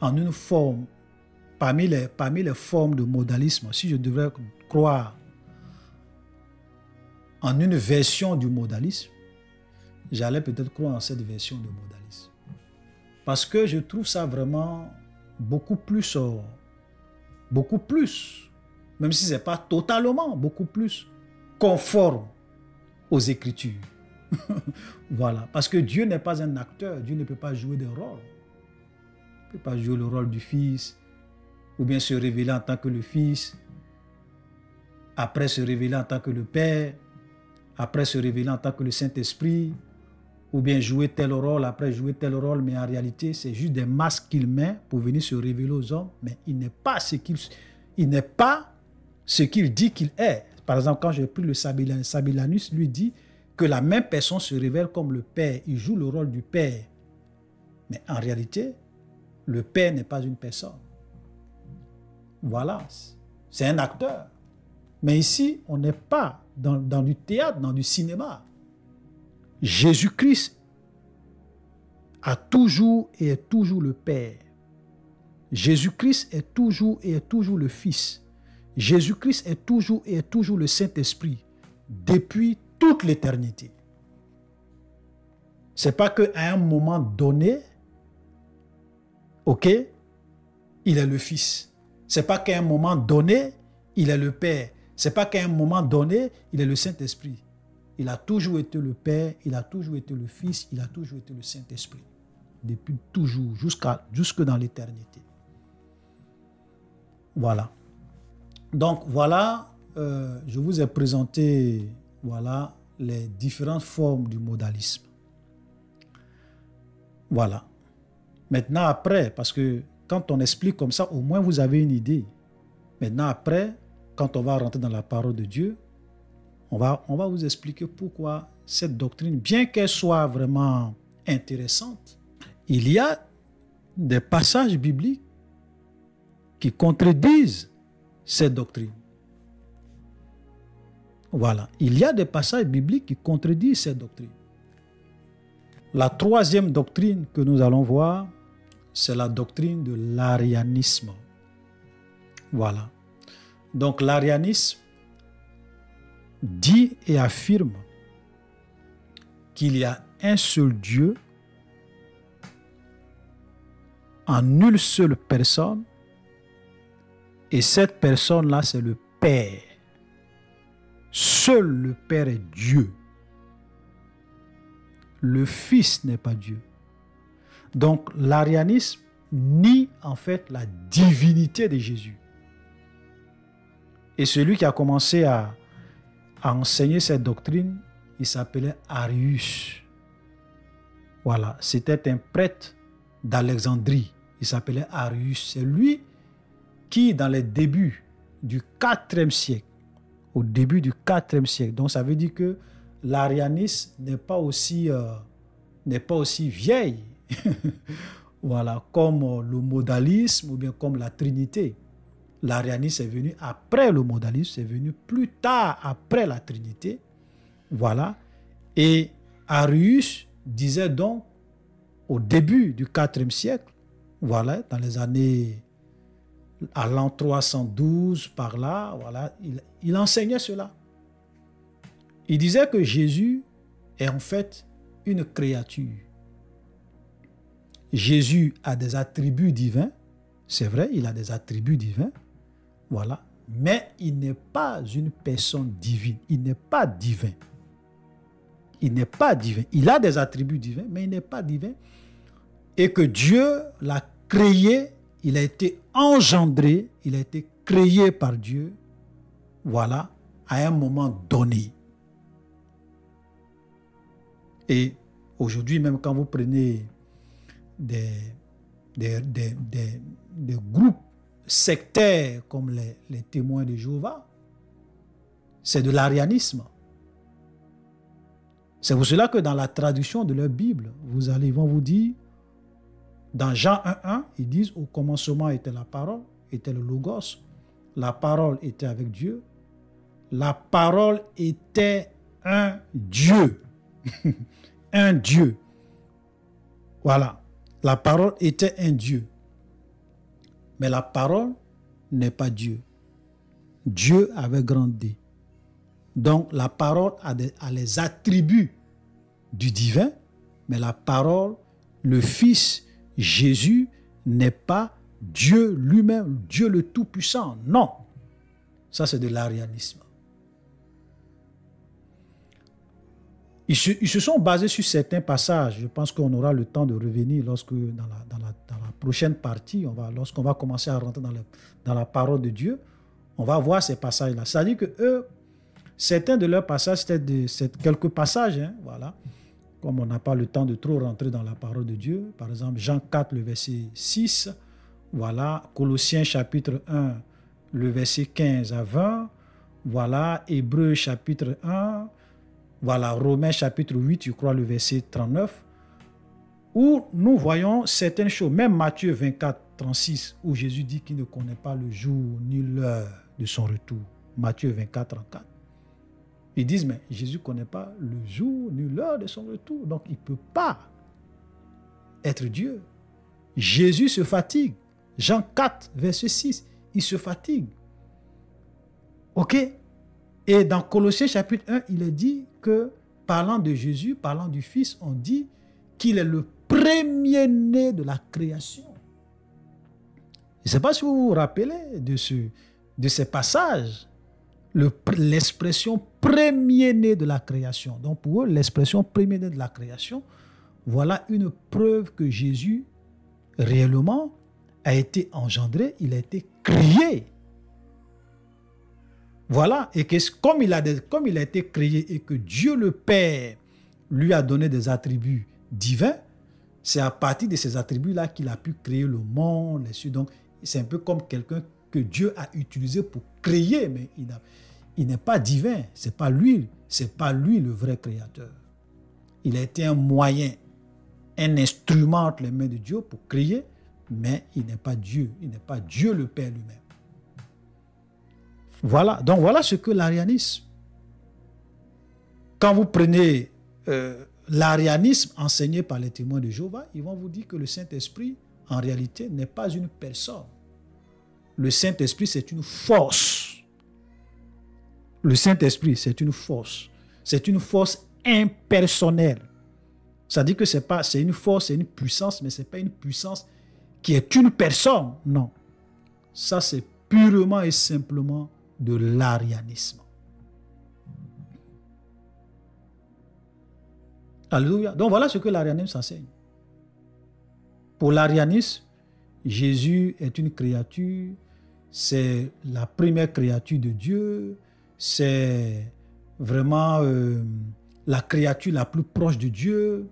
en une forme, parmi les formes de modalisme, si je devrais croire en une version du modalisme, j'allais peut-être croire en cette version de modalisme. Parce que je trouve ça vraiment beaucoup plus, même si ce n'est pas totalement, beaucoup plus conforme aux Écritures. Voilà. Parce que Dieu n'est pas un acteur. Dieu ne peut pas jouer de rôle. Il ne peut pas jouer le rôle du Fils, ou bien se révéler en tant que le Fils, après se révéler en tant que le Père, après se révéler en tant que le Saint-Esprit, ou bien jouer tel rôle, après jouer tel rôle, mais en réalité, c'est juste des masques qu'il met pour venir se révéler aux hommes, mais il n'est pas ce qu'il dit qu'il est. Par exemple, quand j'ai pris le Sabillanus, lui dit que la même personne se révèle comme le Père, il joue le rôle du Père. Mais en réalité, le Père n'est pas une personne. Voilà, c'est un acteur. Mais ici, on n'est pas dans du théâtre, dans du cinéma. Jésus-Christ a toujours et est toujours le Père. Jésus-Christ est toujours et est toujours le Fils. Jésus-Christ est toujours et est toujours le Saint-Esprit depuis toute l'éternité. C'est pas qu'à un moment donné, ok, il est le Fils. C'est pas qu'à un moment donné, il est le Père. C'est pas qu'à un moment donné, il est le Saint-Esprit. Il a toujours été le Père, il a toujours été le Fils, il a toujours été le Saint-Esprit. Depuis toujours, jusque dans l'éternité. Voilà. Donc voilà, je vous ai présenté voilà, les différentes formes du modalisme. Voilà. Maintenant après, parce que quand on explique comme ça, au moins vous avez une idée. Maintenant après, quand on va rentrer dans la parole de Dieu, on va vous expliquer pourquoi cette doctrine, bien qu'elle soit vraiment intéressante, il y a des passages bibliques qui contredisent cette doctrine. Voilà. Il y a des passages bibliques qui contredisent cette doctrine. La troisième doctrine que nous allons voir, c'est la doctrine de l'arianisme. Voilà. Donc l'arianisme dit et affirme qu'il y a un seul Dieu en une seule personne, et cette personne-là, c'est le Père. Seul le Père est Dieu. Le Fils n'est pas Dieu. Donc l'arianisme nie en fait la divinité de Jésus. Et celui qui a commencé à enseigner cette doctrine, il s'appelait Arius. Voilà, c'était un prêtre d'Alexandrie. Il s'appelait Arius. C'est lui qui, dans les débuts du IVe siècle, au début du IVe siècle, donc ça veut dire que l'arianisme n'est pas aussi vieille voilà, comme le modalisme ou bien comme la Trinité. L'arianisme est venu après le modalisme, c'est venu plus tard après la Trinité. Voilà. Et Arius disait donc au début du IVe siècle, voilà, dans les années à l'an 312 par là, voilà, il enseignait cela. Il disait que Jésus est en fait une créature. Jésus a des attributs divins, c'est vrai, il a des attributs divins, voilà, mais il n'est pas une personne divine, il n'est pas divin. Il n'est pas divin. Il a des attributs divins, mais il n'est pas divin. Et que Dieu l'a créé, il a été engendré, il a été créé par Dieu, voilà, à un moment donné. Et aujourd'hui, même quand vous prenez des groupes sectaires comme les témoins de Jéhovah, c'est de l'arianisme. C'est pour cela que dans la traduction de leur Bible, ils vont vous dire, dans Jean 1.1, ils disent au commencement était la parole, était le logos, la parole était avec Dieu, la parole était un Dieu. Un Dieu. Voilà. La parole était un Dieu. Mais la parole n'est pas Dieu. Dieu avec grand D. Donc la parole a les attributs du divin, mais la parole, le Fils, Jésus, n'est pas Dieu lui-même, Dieu le Tout-Puissant. Non. Ça, c'est de l'arianisme. Ils se sont basés sur certains passages. Je pense qu'on aura le temps de revenir lorsque, dans la prochaine partie, lorsqu'on va commencer à rentrer dans la parole de Dieu, on va voir ces passages-là. C'est-à-dire que eux, certains de leurs passages, c'était quelques passages, hein, voilà. Comme on n'a pas le temps de trop rentrer dans la parole de Dieu, par exemple, Jean 4, le verset 6, voilà, Colossiens chapitre 1, le verset 15 à 20, voilà, Hébreux chapitre 1, voilà, Romains chapitre 8, je crois, le verset 39, où nous voyons certaines choses, même Matthieu 24, 36, où Jésus dit qu'il ne connaît pas le jour ni l'heure de son retour. Matthieu 24, 34. Ils disent, mais Jésus ne connaît pas le jour ni l'heure de son retour. Donc, il ne peut pas être Dieu. Jésus se fatigue. Jean 4, verset 6, il se fatigue. OK? Et dans Colossiens chapitre 1, il est dit que, parlant de Jésus, parlant du Fils, on dit qu'il est le premier-né de la création. Je ne sais pas si vous vous rappelez de ces passages. L'expression premier-né de la création. Donc pour eux, l'expression premier-né de la création, voilà une preuve que Jésus, réellement, a été engendré, il a été créé. Voilà, et que comme il a été créé et que Dieu le Père lui a donné des attributs divins, c'est à partir de ces attributs-là qu'il a pu créer le monde, les cieux. Donc c'est un peu comme quelqu'un que Dieu a utilisé pour créer, mais il n'est pas divin, c'est pas lui le vrai créateur. Il a été un moyen, un instrument entre les mains de Dieu pour créer, mais il n'est pas Dieu, il n'est pas Dieu le Père lui-même. Voilà, donc voilà ce que l'arianisme. Quand vous prenez l'arianisme enseigné par les témoins de Jéhovah, ils vont vous dire que le Saint-Esprit, en réalité, n'est pas une personne. Le Saint-Esprit, c'est une force. Le Saint-Esprit, c'est une force. C'est une force impersonnelle. Ça dit que c'est une force, c'est une puissance, mais ce n'est pas une puissance qui est une personne. Non. Ça, c'est purement et simplement de l'arianisme. Alléluia. Donc voilà ce que l'arianisme enseigne. Pour l'arianisme, Jésus est une créature, c'est la première créature de Dieu, c'est vraiment la créature la plus proche de Dieu.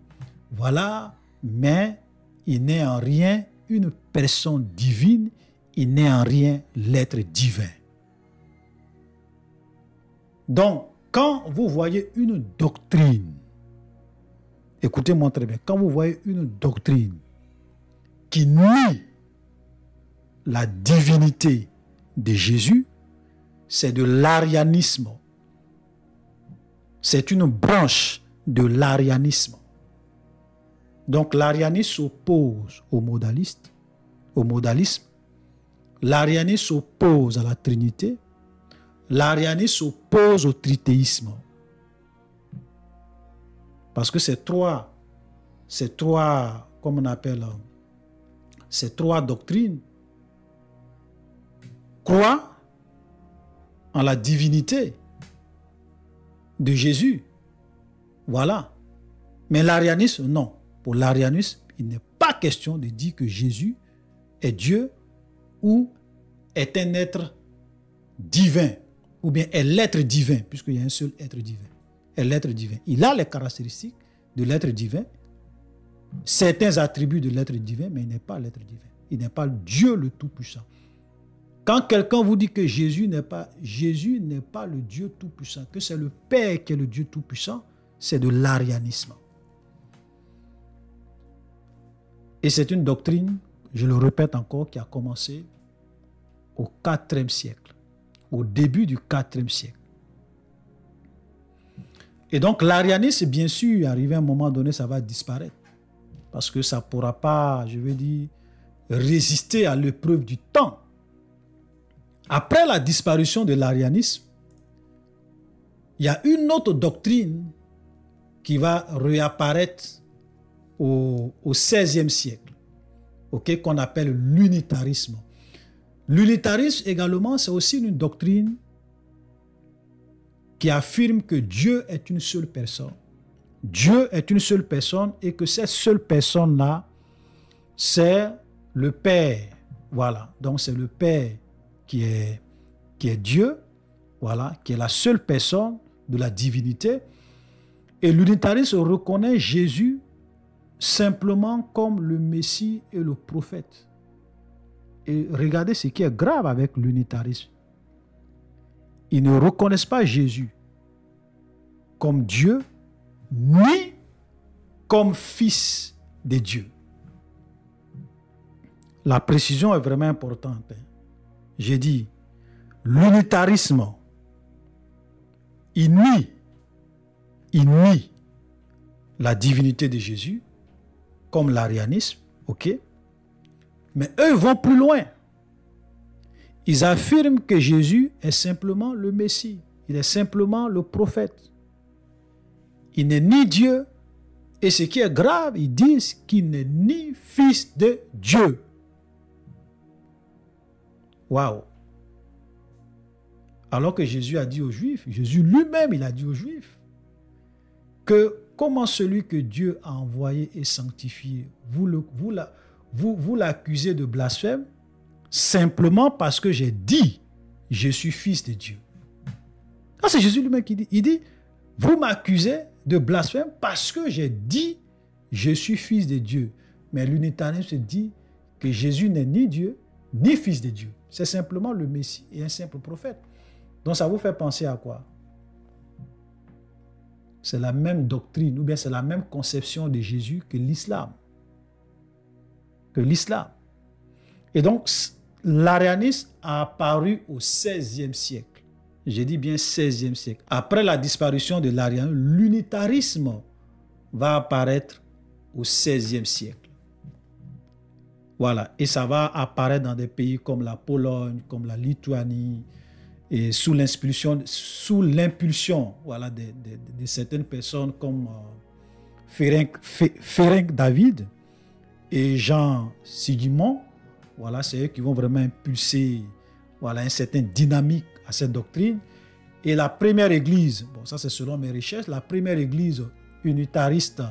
Voilà, mais il n'est en rien une personne divine, il n'est en rien l'être divin. Donc, quand vous voyez une doctrine, écoutez-moi très bien, quand vous voyez une doctrine qui nie la divinité de Jésus, c'est de l'arianisme. C'est une branche de l'arianisme. Donc l'arianisme s'oppose au modalisme. L'arianisme s'oppose à la Trinité. L'arianisme s'oppose au trithéisme. Parce que ces trois, comme on appelle, ces trois doctrines croient en la divinité de Jésus. Voilà. Mais l'arianisme, non. Pour l'arianisme, il n'est pas question de dire que Jésus est Dieu ou est un être divin, ou bien est l'être divin, puisqu'il y a un seul être divin. Est l'être divin. Il a les caractéristiques de l'être divin, certains attributs de l'être divin, mais il n'est pas l'être divin. Il n'est pas Dieu le Tout-Puissant. Quand quelqu'un vous dit que Jésus n'est pas le Dieu Tout-Puissant, que c'est le Père qui est le Dieu Tout-Puissant, c'est de l'arianisme. Et c'est une doctrine, je le répète encore, qui a commencé au IVe siècle, au début du IVe siècle. Et donc l'arianisme, bien sûr, arrivé à un moment donné, ça va disparaître. Parce que ça ne pourra pas, je veux dire, résister à l'épreuve du temps. Après la disparition de l'arianisme, il y a une autre doctrine qui va réapparaître au XVIe siècle, qu'on appelle l'unitarisme. L'unitarisme également, c'est aussi une doctrine qui affirme que Dieu est une seule personne. Dieu est une seule personne et que cette seule personne-là, c'est le Père. Voilà, donc c'est le Père qui est Dieu, voilà, qui est la seule personne de la divinité. Et l'unitarisme reconnaît Jésus simplement comme le Messie et le prophète. Et regardez ce qui est grave avec l'unitarisme. Ils ne reconnaissent pas Jésus comme Dieu, ni comme fils de Dieu. La précision est vraiment importante. J'ai dit, l'unitarisme, il nie la divinité de Jésus, comme l'arianisme, ok? Mais eux vont plus loin. Ils affirment que Jésus est simplement le Messie. Il est simplement le prophète. Il n'est ni Dieu. Et ce qui est grave, ils disent qu'il n'est ni fils de Dieu. Waouh! Alors que Jésus a dit aux Juifs, Jésus lui-même, il a dit aux Juifs, que comment celui que Dieu a envoyé et sanctifié, vous l'accusez de blasphème simplement parce que j'ai dit, je suis fils de Dieu. Ah, c'est Jésus lui-même qui dit. Il dit, vous m'accusez de blasphème parce que j'ai dit, je suis fils de Dieu. Mais l'unitarisme se dit que Jésus n'est ni Dieu, ni fils de Dieu. C'est simplement le Messie et un simple prophète. Donc ça vous fait penser à quoi? C'est la même doctrine, ou bien c'est la même conception de Jésus que l'islam. Et donc, l'arianisme a apparu au XVIe siècle. J'ai dit bien 16e siècle. Après la disparition de l'arianisme, l'unitarisme va apparaître au 16e siècle. Voilà. Et ça va apparaître dans des pays comme la Pologne, comme la Lituanie, et sous l'impulsion voilà, de certaines personnes comme Ferenc David et Jean Sigmund. Voilà, c'est eux qui vont vraiment impulser voilà, une certaine dynamique à cette doctrine. Et la première église, bon ça c'est selon mes recherches, la première église unitariste,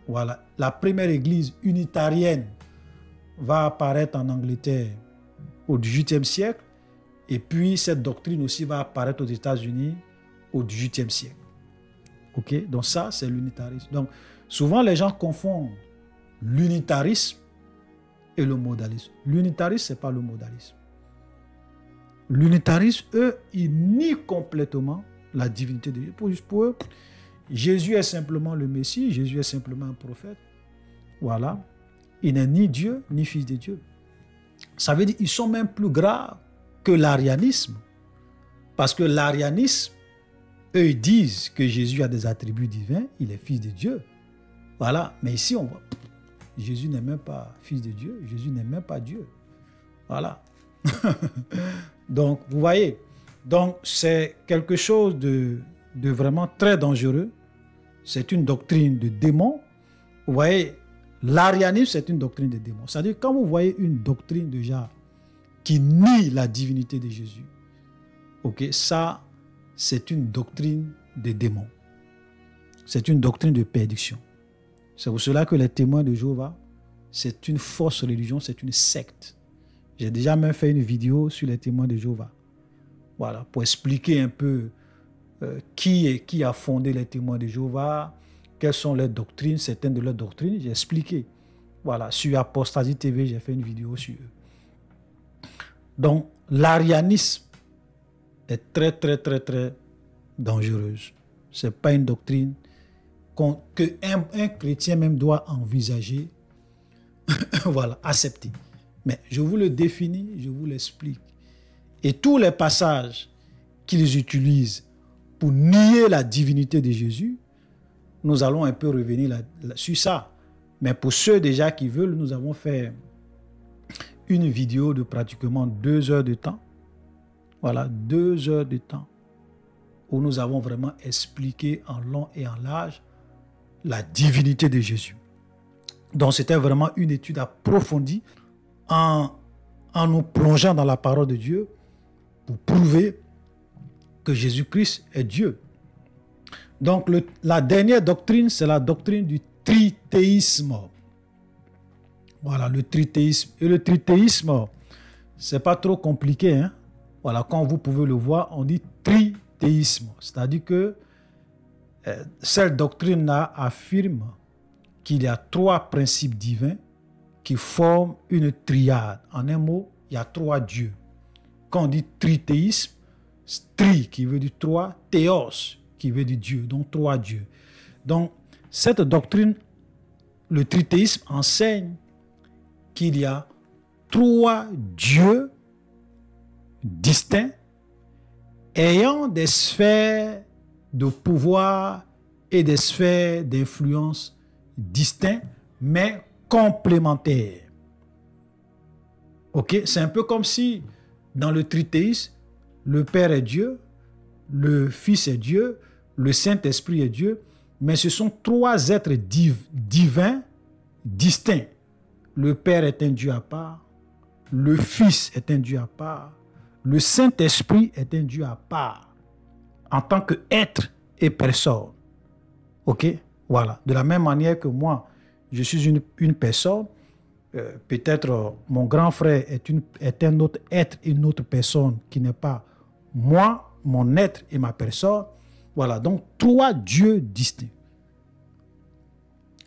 voilà, la première église unitarienne va apparaître en Angleterre au XVIIIe siècle. Et puis cette doctrine aussi va apparaître aux États-Unis au XVIIIe siècle. Ok, donc ça c'est l'unitarisme. Donc souvent les gens confondent l'unitarisme et le modalisme. L'unitarisme, ce n'est pas le modalisme. L'unitarisme, eux, ils nient complètement la divinité de Dieu. Pour eux, Jésus est simplement le Messie, Jésus est simplement un prophète. Voilà. Il n'est ni Dieu, ni fils de Dieu. Ça veut dire qu'ils sont même plus graves que l'arianisme. Parce que l'arianisme, eux, ils disent que Jésus a des attributs divins, il est fils de Dieu. Voilà. Mais ici, on voit, Jésus n'est même pas fils de Dieu, Jésus n'est même pas Dieu. Voilà. Donc, vous voyez, donc c'est quelque chose de vraiment très dangereux. C'est une doctrine de démon. Vous voyez, l'arianisme, c'est une doctrine de démon. C'est-à-dire, quand vous voyez une doctrine déjà qui nie la divinité de Jésus, ok, ça, c'est une doctrine de démon. C'est une doctrine de perdition. C'est pour cela que les témoins de Jéhovah, c'est une fausse religion, c'est une secte. J'ai déjà même fait une vidéo sur les témoins de Jéhovah. Voilà, pour expliquer un peu qui a fondé les témoins de Jéhovah, quelles sont leurs doctrines, certaines de leurs doctrines, j'ai expliqué. Voilà, sur Apostasie TV, j'ai fait une vidéo sur eux. Donc, l'arianisme est très, très, très, très dangereuse. Ce n'est pas une doctrine qu'un chrétien même doit envisager, voilà, accepter. Mais je vous le définis, je vous l'explique. Et tous les passages qu'ils utilisent pour nier la divinité de Jésus, nous allons un peu revenir sur ça. Mais pour ceux déjà qui veulent, nous avons fait une vidéo de pratiquement 2 heures de temps. Voilà, 2 heures de temps où nous avons vraiment expliqué en long et en large la divinité de Jésus. Donc c'était vraiment une étude approfondie en nous plongeant dans la parole de Dieu pour prouver que Jésus-Christ est Dieu. Donc la dernière doctrine, c'est la doctrine du trithéisme. Voilà, le trithéisme. Et le trithéisme, c'est pas trop compliqué, hein? Voilà, quand vous pouvez le voir, on dit trithéisme. C'est-à-dire que cette doctrine-là affirme qu'il y a 3 principes divins qui forment une triade. En un mot, il y a 3 dieux. Quand on dit trithéisme, tri qui veut dire 3, théos qui veut dire Dieu, donc 3 dieux. Donc, cette doctrine, le trithéisme enseigne qu'il y a 3 dieux distincts ayant des sphères de pouvoir et des sphères d'influence distinctes, mais complémentaires. Ok, c'est un peu comme si dans le trithéisme, le Père est Dieu, le Fils est Dieu, le Saint-Esprit est Dieu, mais ce sont 3 êtres divins distincts. Le Père est un Dieu à part, le Fils est un Dieu à part, le Saint-Esprit est un Dieu à part, en tant qu'être et personne. Ok, voilà. De la même manière que moi, je suis une personne, peut-être mon grand frère est un autre être, une autre personne qui n'est pas moi, mon être et ma personne. Voilà, donc 3 dieux distincts.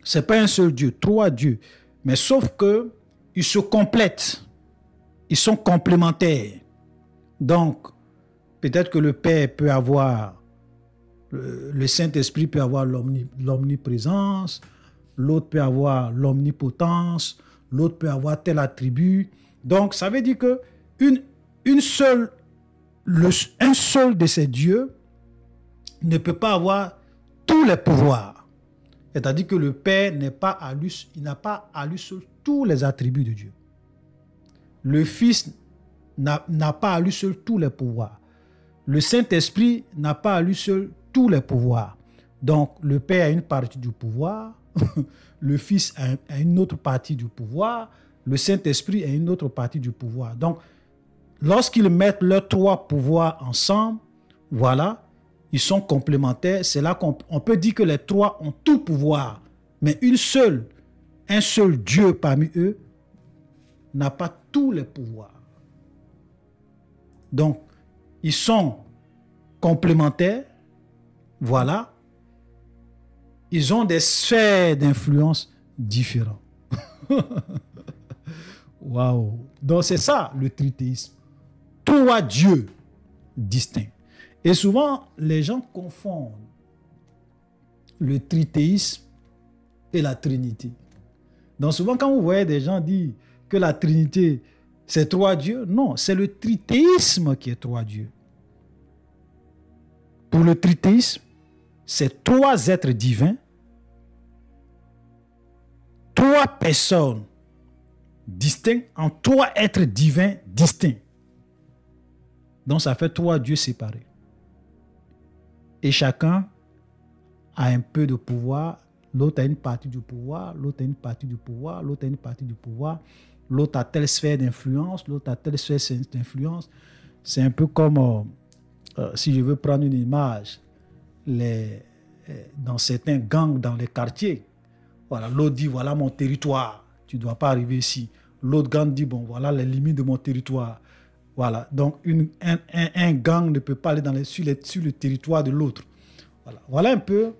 Ce n'est pas un seul Dieu, 3 dieux. Mais sauf que ils se complètent. Ils sont complémentaires. Donc, peut-être que le Père peut avoir, le Saint-Esprit peut avoir l'omniprésence, l'autre peut avoir l'omnipotence, l'autre peut avoir tel attribut. Donc, ça veut dire que une seule un seul de ces dieux ne peut pas avoir tous les pouvoirs. C'est-à-dire que le Père n'a pas à lui seul tous les attributs de Dieu. Le Fils n'a pas à lui seul tous les pouvoirs. Le Saint-Esprit n'a pas à lui seul tous les pouvoirs. Donc, le Père a une partie du pouvoir, le Fils a une autre partie du pouvoir, le Saint-Esprit a une autre partie du pouvoir. Donc, lorsqu'ils mettent leurs trois pouvoirs ensemble, voilà, ils sont complémentaires. C'est là qu'on peut dire que les trois ont tout pouvoir, mais un seul Dieu parmi eux n'a pas tous les pouvoirs. Donc, ils sont complémentaires, voilà. Ils ont des sphères d'influence différentes. Waouh! Donc, c'est ça le trithéisme. Trois dieux distincts. Et souvent, les gens confondent le trithéisme et la Trinité. Donc, souvent, quand vous voyez des gens dire que la Trinité, c'est trois dieux, non, c'est le trithéisme qui est trois dieux. Pour le trithéisme, c'est trois êtres divins, trois personnes distinctes en trois êtres divins distincts. Donc, ça fait trois dieux séparés. Et chacun a un peu de pouvoir. L'autre a une partie du pouvoir, l'autre a une partie du pouvoir, l'autre a une partie du pouvoir. L'autre a telle sphère d'influence, l'autre a telle sphère d'influence. C'est un peu comme, si je veux prendre une image, dans certains gangs dans les quartiers. Voilà, l'autre dit, voilà mon territoire, tu ne dois pas arriver ici. L'autre gang dit, bon, voilà les limites de mon territoire. Voilà, donc un gang ne peut pas aller sur le territoire de l'autre. Voilà un peu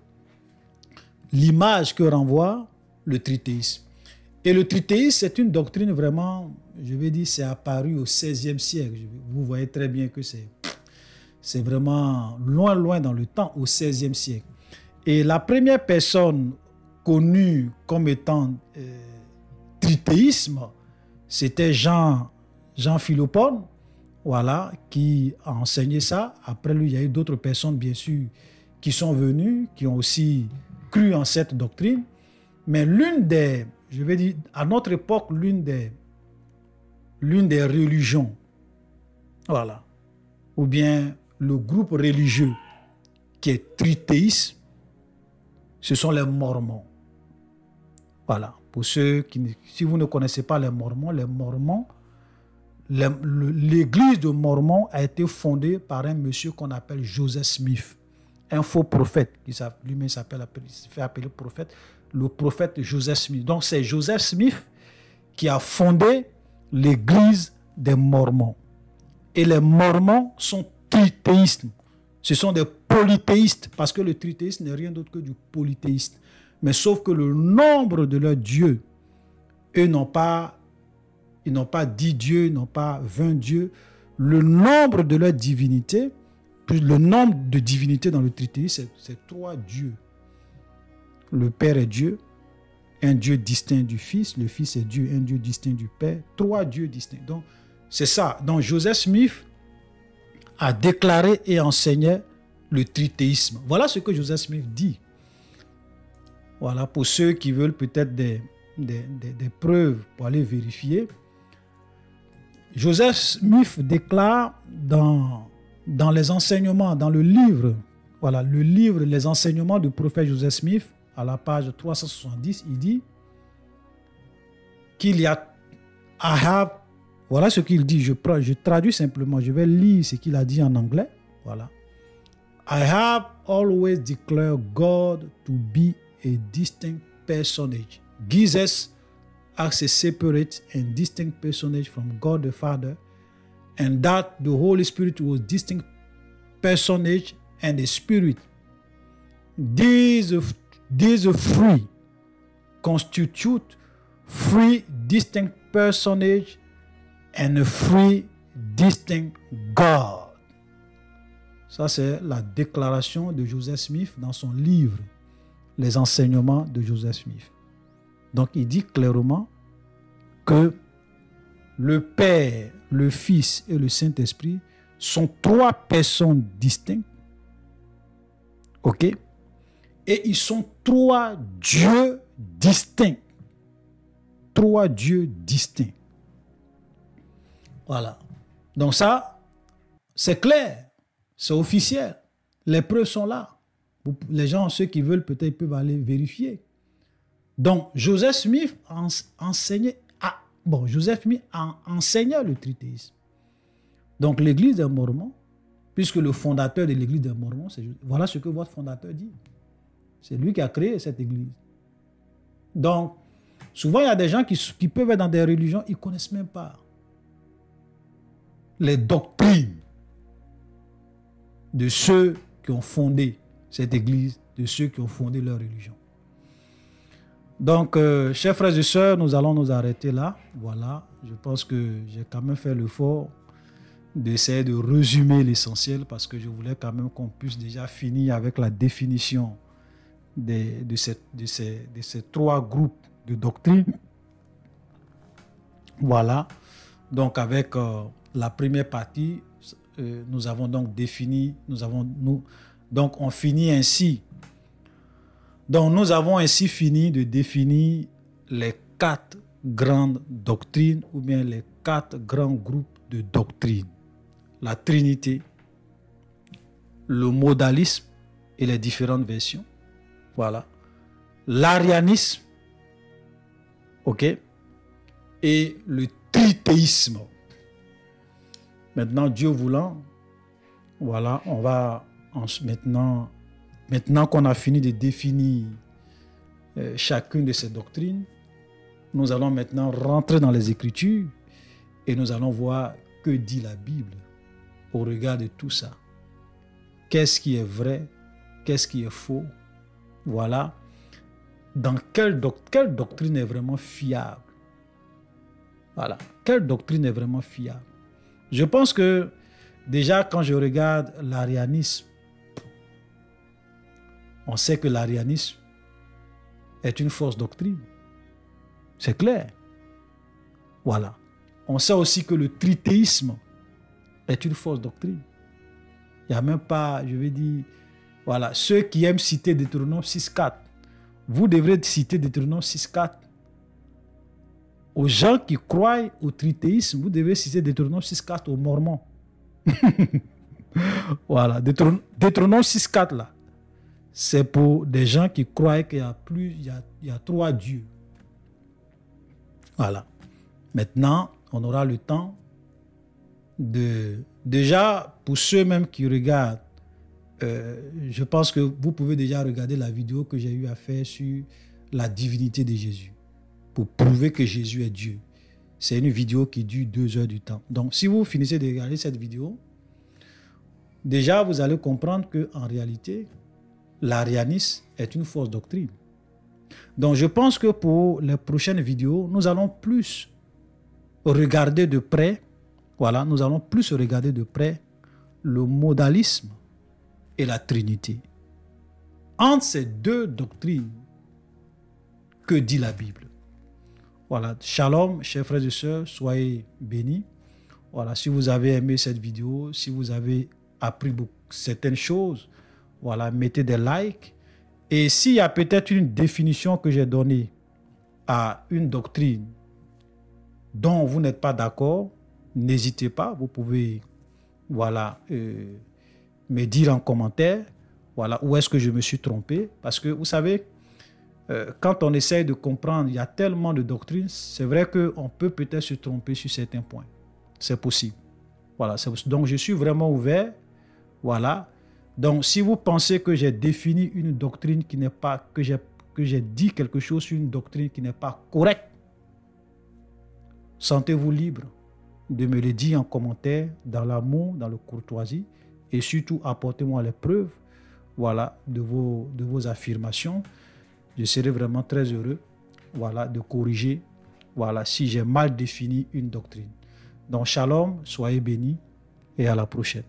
l'image que renvoie le trithéisme. Et le trithéisme, c'est une doctrine vraiment, je vais dire, c'est apparu au XVIe siècle. Vous voyez très bien que c'est vraiment loin dans le temps, au XVIe siècle. Et la première personne connue comme étant trithéisme, c'était Jean Philopon, voilà, qui a enseigné ça. Après lui, il y a eu d'autres personnes, bien sûr, qui sont venues, qui ont aussi cru en cette doctrine. Mais je vais dire, à notre époque, l'une des religions, voilà, ou bien le groupe religieux qui est trithéiste, ce sont les Mormons. Voilà, pour ceux si vous ne connaissez pas les Mormons, l'église de Mormon a été fondée par un monsieur qu'on appelle Joseph Smith, un faux prophète, qui lui-même se fait appeler prophète, le prophète Joseph Smith. Donc c'est Joseph Smith qui a fondé l'église des Mormons. Et les Mormons sont trithéistes. Ce sont des polythéistes, parce que le trithéisme n'est rien d'autre que du polythéisme. Mais sauf que le nombre de leurs dieux, eux n'ont pas 10 dieux, ils n'ont pas 20 dieux. Le nombre de leur divinité, le nombre de divinités dans le trithéisme, c'est 3 dieux. Le Père est Dieu, un Dieu distinct du Fils, le Fils est Dieu, un Dieu distinct du Père, 3 dieux distincts. Donc, c'est ça. Donc, Joseph Smith a déclaré et enseigné le trithéisme. Voilà ce que Joseph Smith dit. Voilà, pour ceux qui veulent peut-être des preuves pour aller vérifier. Joseph Smith déclare dans les enseignements, dans le livre, voilà, le livre Les enseignements du prophète Joseph Smith, à la page 370, il dit qu'il y a voilà ce qu'il dit, je traduis simplement, je vais lire ce qu'il a dit en anglais, voilà. I have always declared God to be a distinct personage. Jesus as a separate and distinct personage from God the Father, and that the Holy Spirit was distinct personage and a spirit. These three constitute three distinct personage and a three distinct God. Ça, c'est la déclaration de Joseph Smith dans son livre, Les enseignements de Joseph Smith. Donc, il dit clairement que le Père, le Fils et le Saint-Esprit sont trois personnes distinctes. OK? Et ils sont trois dieux distincts. Trois dieux distincts. Voilà. Donc ça, c'est clair. C'est officiel. Les preuves sont là. Les gens, ceux qui veulent, peut-être peuvent aller vérifier. Donc, Joseph Smith enseignait le trithéisme. Donc, l'église des Mormons, puisque le fondateur de l'église des Mormons, voilà ce que votre fondateur dit. C'est lui qui a créé cette église. Donc, souvent, il y a des gens qui peuvent être dans des religions, ils ne connaissent même pas les doctrines de ceux qui ont fondé cette église, de ceux qui ont fondé leur religion. Donc, chers frères et sœurs, nous allons nous arrêter là. Voilà, je pense que j'ai quand même fait l'effort d'essayer de résumer l'essentiel parce que je voulais quand même qu'on puisse déjà finir avec la définition de ces trois groupes de doctrines. Voilà, donc avec la première partie, nous avons donc défini, donc on finit ainsi. Donc nous avons ainsi fini de définir les quatre grandes doctrines ou bien les quatre grands groupes de doctrines. La Trinité, le modalisme et les différentes versions. Voilà. L'arianisme, ok, et le trithéisme. Maintenant, Dieu voulant, voilà, on va maintenant qu'on a fini de définir chacune de ces doctrines, nous allons maintenant rentrer dans les Écritures et nous allons voir que dit la Bible au regard de tout ça. Qu'est-ce qui est vrai? Qu'est-ce qui est faux? Voilà. Dans quelle doctrine est vraiment fiable? Voilà. Quelle doctrine est vraiment fiable? Je pense que déjà quand je regarde l'arianisme, on sait que l'arianisme est une fausse doctrine. C'est clair. Voilà. On sait aussi que le trithéisme est une fausse doctrine. Il n'y a même pas, je vais dire, voilà, ceux qui aiment citer Deutéronome 6.4, vous devrez citer Deutéronome 6.4. Aux gens qui croient au trithéisme, vous devez citer Deutéronome 6.4 aux Mormons. Voilà, Deutéronome 6.4 là, c'est pour des gens qui croient qu'il y a trois dieux. Voilà. Maintenant, on aura le temps de... Déjà, pour ceux même qui regardent, je pense que vous pouvez déjà regarder la vidéo que j'ai eu à faire sur la divinité de Jésus, pour prouver que Jésus est Dieu. C'est une vidéo qui dure 2 heures du temps. Donc, si vous finissez de regarder cette vidéo, déjà, vous allez comprendre qu'en réalité, l'arianisme est une fausse doctrine. Donc, je pense que pour les prochaines vidéos, nous allons plus regarder de près, voilà, nous allons plus regarder de près le modalisme et la Trinité. Entre ces deux doctrines, que dit la Bible? Voilà, shalom, chers frères et sœurs, soyez bénis. Voilà, si vous avez aimé cette vidéo, si vous avez appris certaines choses, voilà, mettez des likes. Et s'il y a peut-être une définition que j'ai donnée à une doctrine dont vous n'êtes pas d'accord, n'hésitez pas, vous pouvez, voilà, me dire en commentaire, voilà, où est-ce que je me suis trompé. Parce que vous savez, quand on essaye de comprendre, il y a tellement de doctrines, c'est vrai qu'on peut peut-être se tromper sur certains points. C'est possible. Voilà, donc je suis vraiment ouvert. Voilà. Donc si vous pensez que j'ai défini une doctrine qui n'est pas, que j'ai dit quelque chose sur une doctrine qui n'est pas correcte, sentez-vous libre de me le dire en commentaire, dans l'amour, dans la courtoisie, et surtout apportez-moi les preuves, voilà, de vos affirmations. Je serai vraiment très heureux, voilà, de corriger, voilà, si j'ai mal défini une doctrine. Donc, shalom, soyez bénis et à la prochaine.